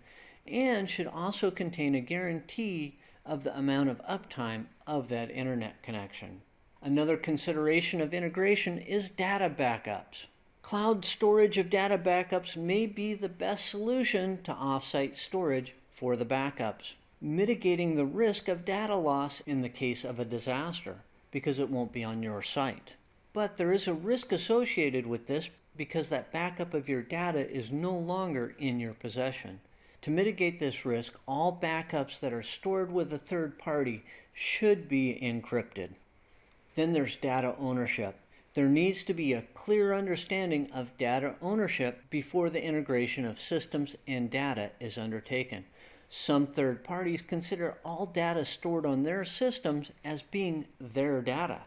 and should also contain a guarantee of the amount of uptime of that internet connection. Another consideration of integration is data backups. Cloud storage of data backups may be the best solution to offsite storage for the backups, mitigating the risk of data loss in the case of a disaster because it won't be on your site. But there is a risk associated with this because that backup of your data is no longer in your possession. To mitigate this risk, all backups that are stored with a third party should be encrypted. Then there's data ownership. There needs to be a clear understanding of data ownership before the integration of systems and data is undertaken. Some third parties consider all data stored on their systems as being their data,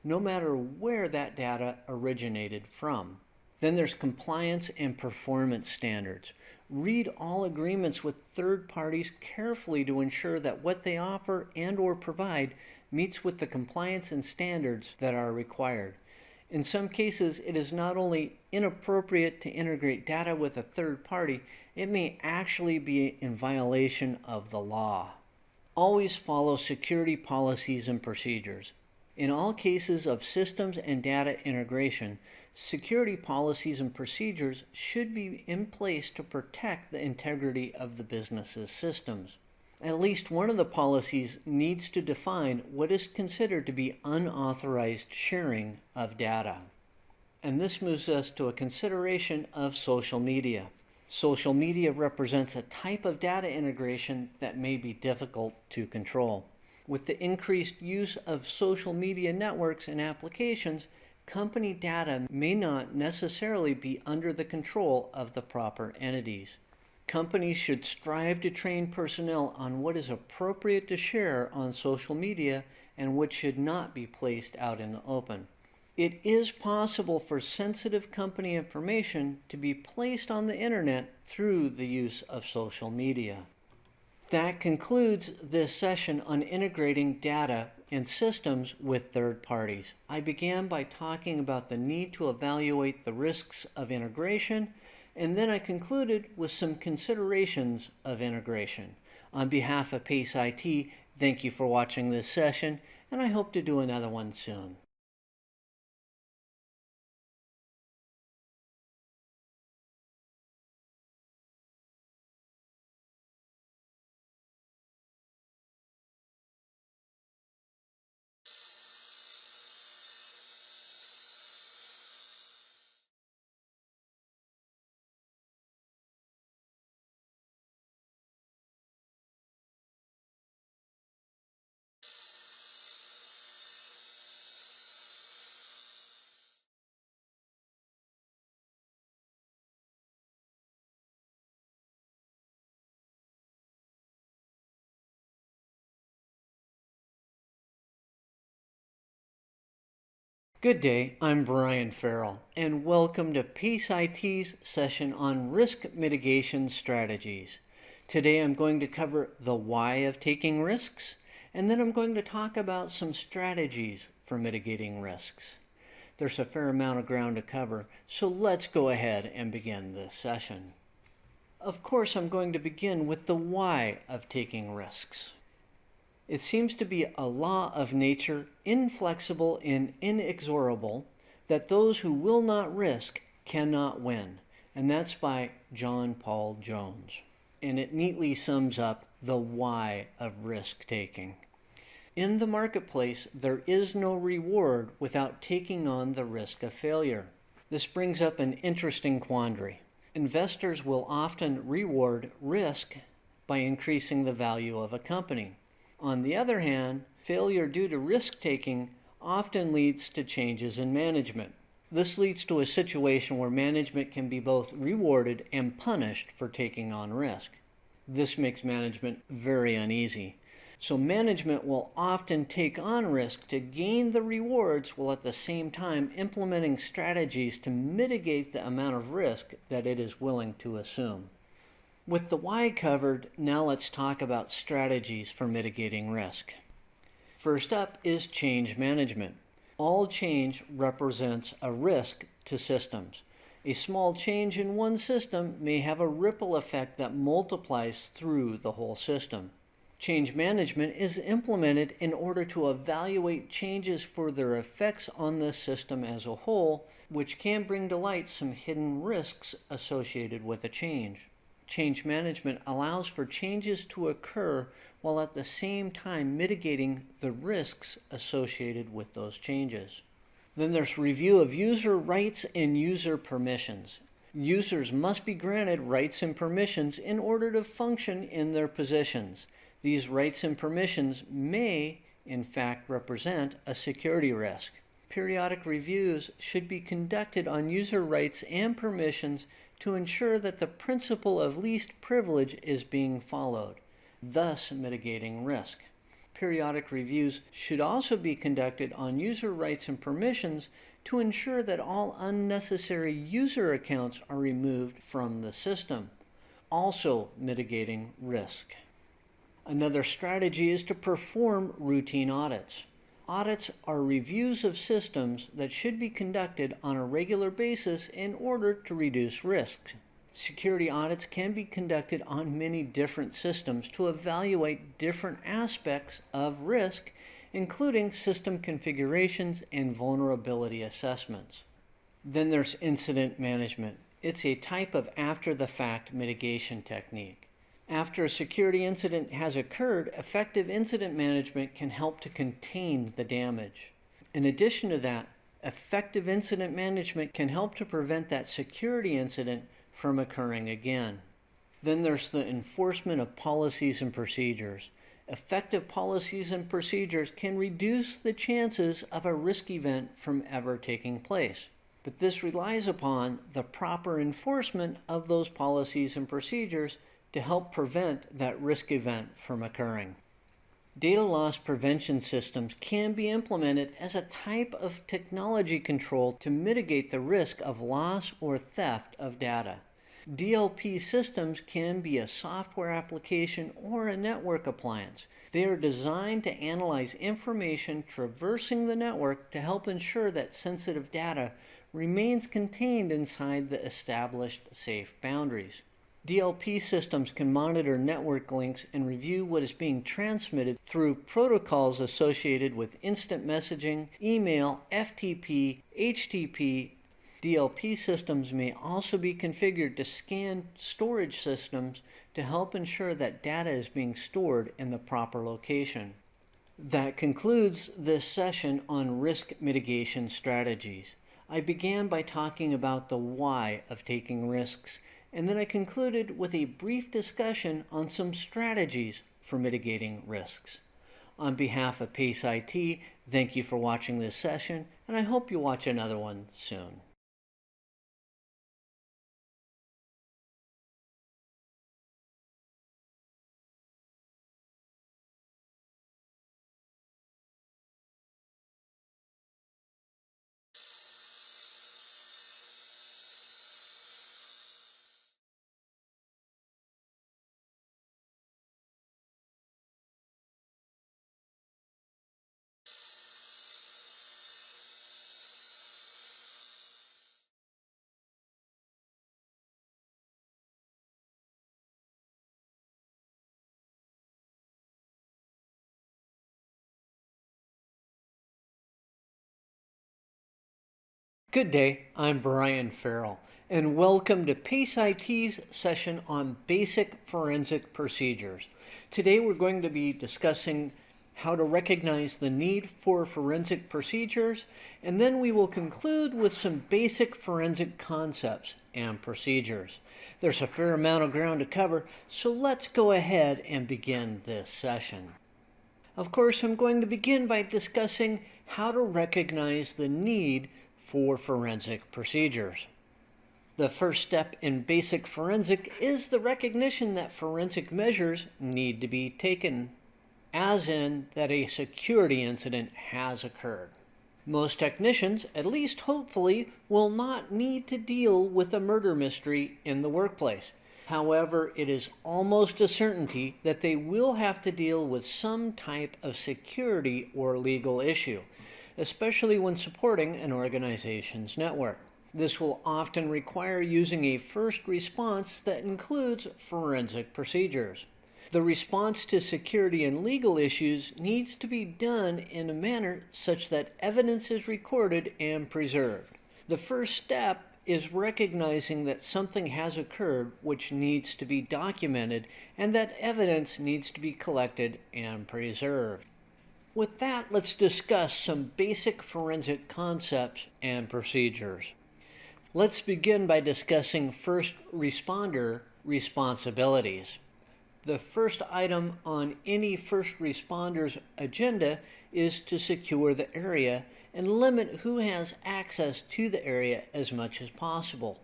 no matter where that data originated from. Then there's compliance and performance standards. Read all agreements with third parties carefully to ensure that what they offer and/or provide meets with the compliance and standards that are required. In some cases, it is not only inappropriate to integrate data with a third party, it may actually be in violation of the law. Always follow security policies and procedures. In all cases of systems and data integration, security policies and procedures should be in place to protect the integrity of the business's systems. At least one of the policies needs to define what is considered to be unauthorized sharing of data. And this moves us to a consideration of social media. Social media represents a type of data integration that may be difficult to control. With the increased use of social media networks and applications, company data may not necessarily be under the control of the proper entities. Companies should strive to train personnel on what is appropriate to share on social media and what should not be placed out in the open. It is possible for sensitive company information to be placed on the internet through the use of social media. That concludes this session on integrating data and systems with third parties. I began by talking about the need to evaluate the risks of integration, and then I concluded with some considerations of integration. On behalf of Pace IT, thank you for watching this session, and I hope to do another one soon. Good day, I'm Brian Farrell, and welcome to Pace IT's session on risk mitigation strategies. Today I'm going to cover the why of taking risks, and then I'm going to talk about some strategies for mitigating risks. There's a fair amount of ground to cover, so let's go ahead and begin this session. Of course, I'm going to begin with the why of taking risks. It seems to be a law of nature, inflexible and inexorable, that those who will not risk cannot win. And that's by John Paul Jones. And it neatly sums up the why of risk-taking. In the marketplace, there is no reward without taking on the risk of failure. This brings up an interesting quandary. Investors will often reward risk by increasing the value of a company. On the other hand, failure due to risk-taking often leads to changes in management. This leads to a situation where management can be both rewarded and punished for taking on risk. This makes management very uneasy. So management will often take on risk to gain the rewards while at the same time implementing strategies to mitigate the amount of risk that it is willing to assume. With the why covered, now let's talk about strategies for mitigating risk. First up is change management. All change represents a risk to systems. A small change in one system may have a ripple effect that multiplies through the whole system. Change management is implemented in order to evaluate changes for their effects on the system as a whole, which can bring to light some hidden risks associated with a change. Change management allows for changes to occur while at the same time mitigating the risks associated with those changes. Then there's review of user rights and user permissions. Users must be granted rights and permissions in order to function in their positions. These rights and permissions may, in fact, represent a security risk. Periodic reviews should be conducted on user rights and permissions to ensure that the principle of least privilege is being followed, thus mitigating risk. Periodic reviews should also be conducted on user rights and permissions to ensure that all unnecessary user accounts are removed from the system, also mitigating risk. Another strategy is to perform routine audits. Audits are reviews of systems that should be conducted on a regular basis in order to reduce risk. Security audits can be conducted on many different systems to evaluate different aspects of risk, including system configurations and vulnerability assessments. Then there's incident management. It's a type of after-the-fact mitigation technique. After a security incident has occurred, effective incident management can help to contain the damage. In addition to that, effective incident management can help to prevent that security incident from occurring again. Then there's the enforcement of policies and procedures. Effective policies and procedures can reduce the chances of a risk event from ever taking place. But this relies upon the proper enforcement of those policies and procedures to help prevent that risk event from occurring. Data loss prevention systems can be implemented as a type of technology control to mitigate the risk of loss or theft of data. DLP systems can be a software application or a network appliance. They are designed to analyze information traversing the network to help ensure that sensitive data remains contained inside the established safe boundaries. DLP systems can monitor network links and review what is being transmitted through protocols associated with instant messaging, email, FTP, HTTP. DLP systems may also be configured to scan storage systems to help ensure that data is being stored in the proper location. That concludes this session on risk mitigation strategies. I began by talking about the why of taking risks, and then I concluded with a brief discussion on some strategies for mitigating risks. On behalf of Pace IT, thank you for watching this session, and I hope you watch another one soon. Good day, I'm Brian Farrell, and welcome to Pace IT's session on basic forensic procedures. Today we're going to be discussing how to recognize the need for forensic procedures, and then we will conclude with some basic forensic concepts and procedures. There's a fair amount of ground to cover, so let's go ahead and begin this session. Of course, I'm going to begin by discussing how to recognize the need for forensic procedures. The first step in basic forensic is the recognition that forensic measures need to be taken, as in that a security incident has occurred. Most technicians, at least hopefully, will not need to deal with a murder mystery in the workplace. However, it is almost a certainty that they will have to deal with some type of security or legal issue, especially when supporting an organization's network. This will often require using a first response that includes forensic procedures. The response to security and legal issues needs to be done in a manner such that evidence is recorded and preserved. The first step is recognizing that something has occurred which needs to be documented and that evidence needs to be collected and preserved. With that, let's discuss some basic forensic concepts and procedures. Let's begin by discussing first responder responsibilities. The first item on any first responder's agenda is to secure the area and limit who has access to the area as much as possible.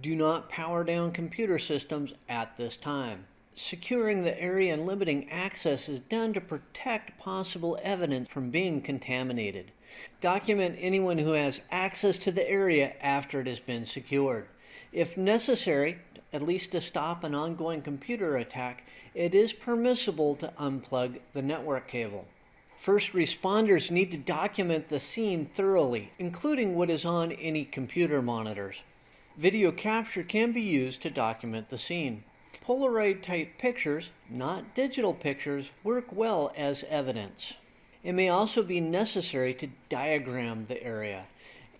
Do not power down computer systems at this time. Securing the area and limiting access is done to protect possible evidence from being contaminated. Document anyone who has access to the area after it has been secured. If necessary, at least to stop an ongoing computer attack, it is permissible to unplug the network cable. First responders need to document the scene thoroughly, including what is on any computer monitors. Video capture can be used to document the scene. Polaroid-type pictures, not digital pictures, work well as evidence. It may also be necessary to diagram the area.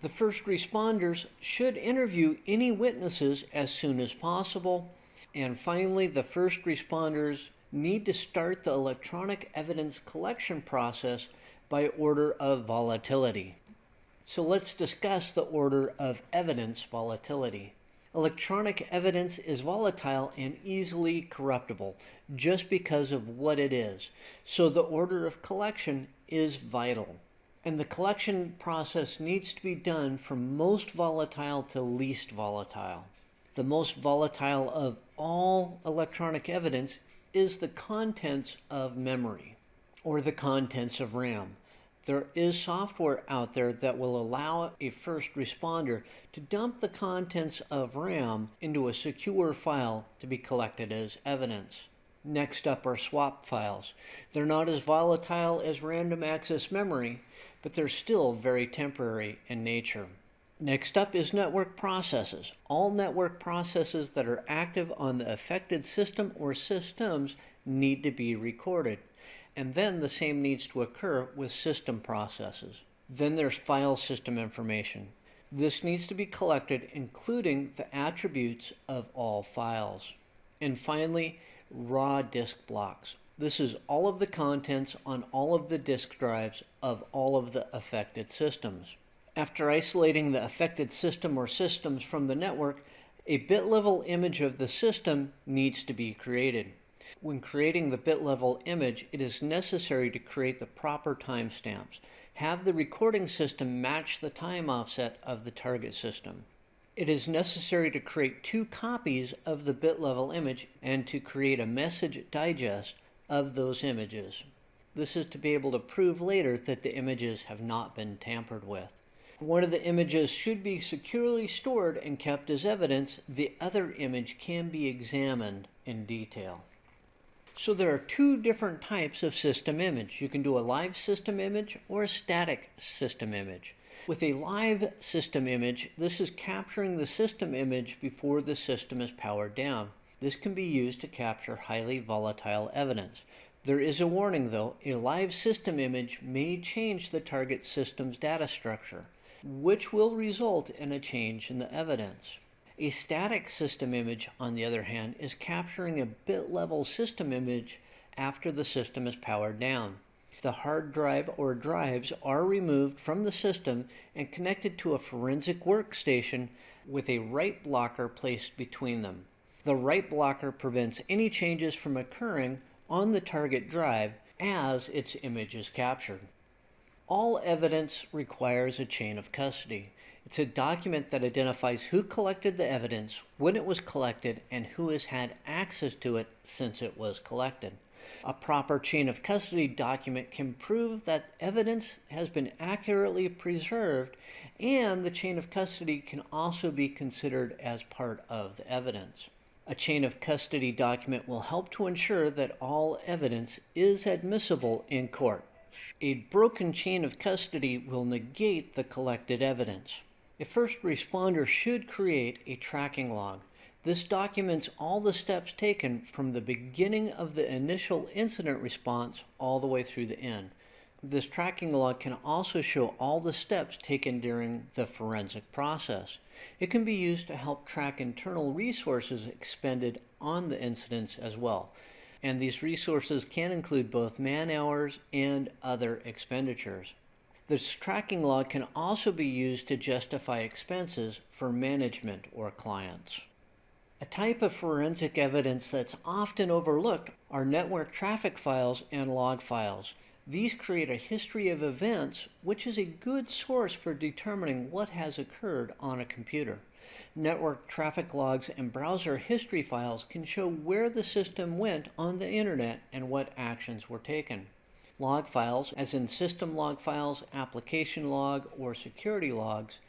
The first responders should interview any witnesses as soon as possible. And finally, the first responders need to start the electronic evidence collection process by order of volatility. So let's discuss the order of evidence volatility. Electronic evidence is volatile and easily corruptible just because of what it is. So the order of collection is vital. And the collection process needs to be done from most volatile to least volatile. The most volatile of all electronic evidence is the contents of memory or the contents of RAM. There is software out there that will allow a first responder to dump the contents of RAM into a secure file to be collected as evidence. Next up are swap files. They're not as volatile as random access memory, but they're still very temporary in nature. Next up is network processes. All network processes that are active on the affected system or systems need to be recorded. And then the same needs to occur with system processes. Then there's file system information. This needs to be collected, including the attributes of all files. And finally, raw disk blocks. This is all of the contents on all of the disk drives of all of the affected systems. After isolating the affected system or systems from the network, a bit level image of the system needs to be created. When creating the bit level image, it is necessary to create the proper timestamps. Have the recording system match the time offset of the target system. It is necessary to create 2 copies of the bit level image and to create a message digest of those images. This is to be able to prove later that the images have not been tampered with. One of the images should be securely stored and kept as evidence. The other image can be examined in detail. So there are 2 different types of system image. You can do a live system image or a static system image. With a live system image, this is capturing the system image before the system is powered down. This can be used to capture highly volatile evidence. There is a warning though, a live system image may change the target system's data structure, which will result in a change in the evidence. A static system image, on the other hand, is capturing a bit-level system image after the system is powered down. The hard drive or drives are removed from the system and connected to a forensic workstation with a write blocker placed between them. The write blocker prevents any changes from occurring on the target drive as its image is captured. All evidence requires a chain of custody. It's a document that identifies who collected the evidence, when it was collected, and who has had access to it since it was collected. A proper chain of custody document can prove that evidence has been accurately preserved, and the chain of custody can also be considered as part of the evidence. A chain of custody document will help to ensure that all evidence is admissible in court. A broken chain of custody will negate the collected evidence. A first responder should create a tracking log. This documents all the steps taken from the beginning of the initial incident response all the way through the end. This tracking log can also show all the steps taken during the forensic process. It can be used to help track internal resources expended on the incidents as well. And these resources can include both man-hours and other expenditures. This tracking log can also be used to justify expenses for management or clients. A type of forensic evidence that's often overlooked are network traffic files and log files. These create a history of events, which is a good source for determining what has occurred on a computer. Network traffic logs and browser history files can show where the system went on the internet and what actions were taken. Log files, as in system log files, application log, or security logs,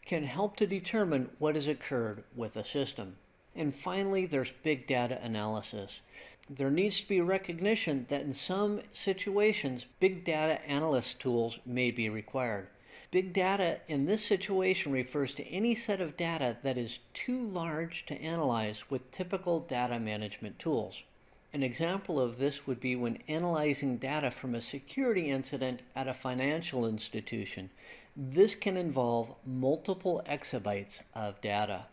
can help to determine what has occurred with a system. And finally, there's big data analysis. There needs to be recognition that in some situations, big data analyst tools may be required. Big data in this situation refers to any set of data that is too large to analyze with typical data management tools. An example of this would be when analyzing data from a security incident at a financial institution. This can involve multiple exabytes of data.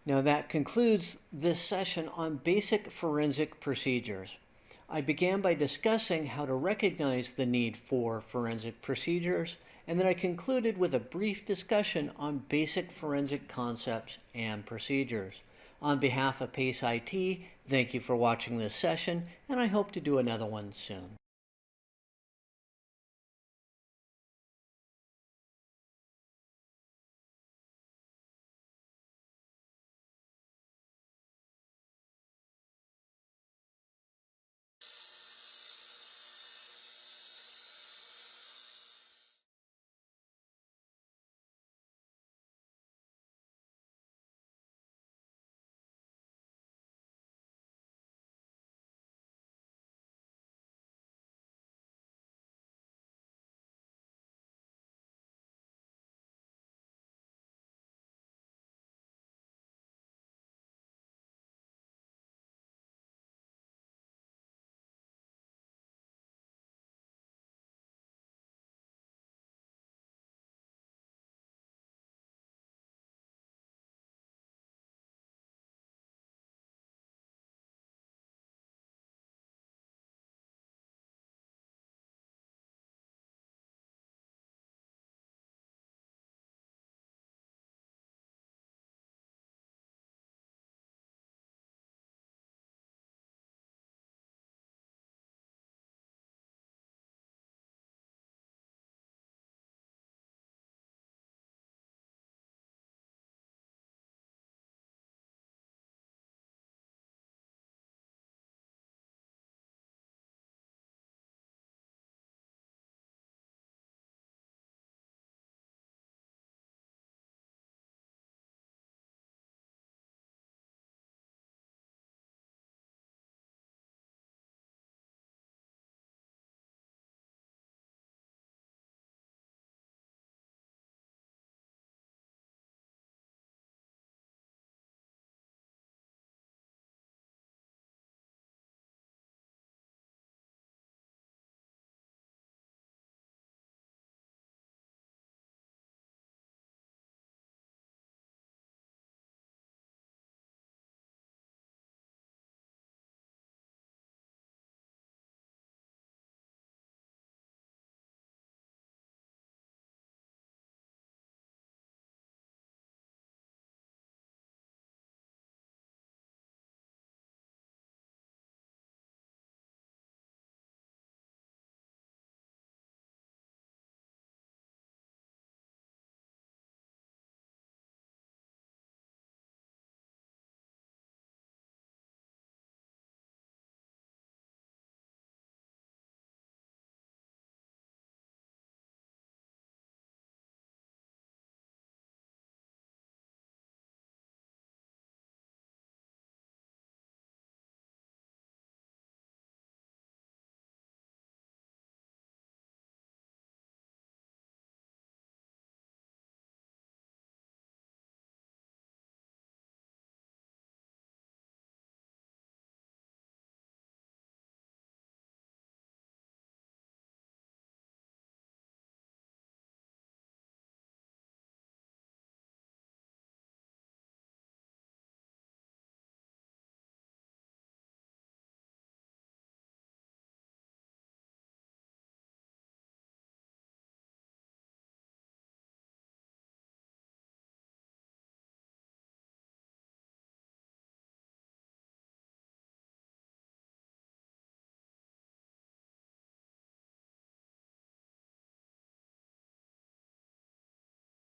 Now that concludes this session on basic forensic procedures. I began by discussing how to recognize the need for forensic procedures, and then I concluded with a brief discussion on basic forensic concepts and procedures. On behalf of PACE IT, thank you for watching this session, and I hope to do another one soon.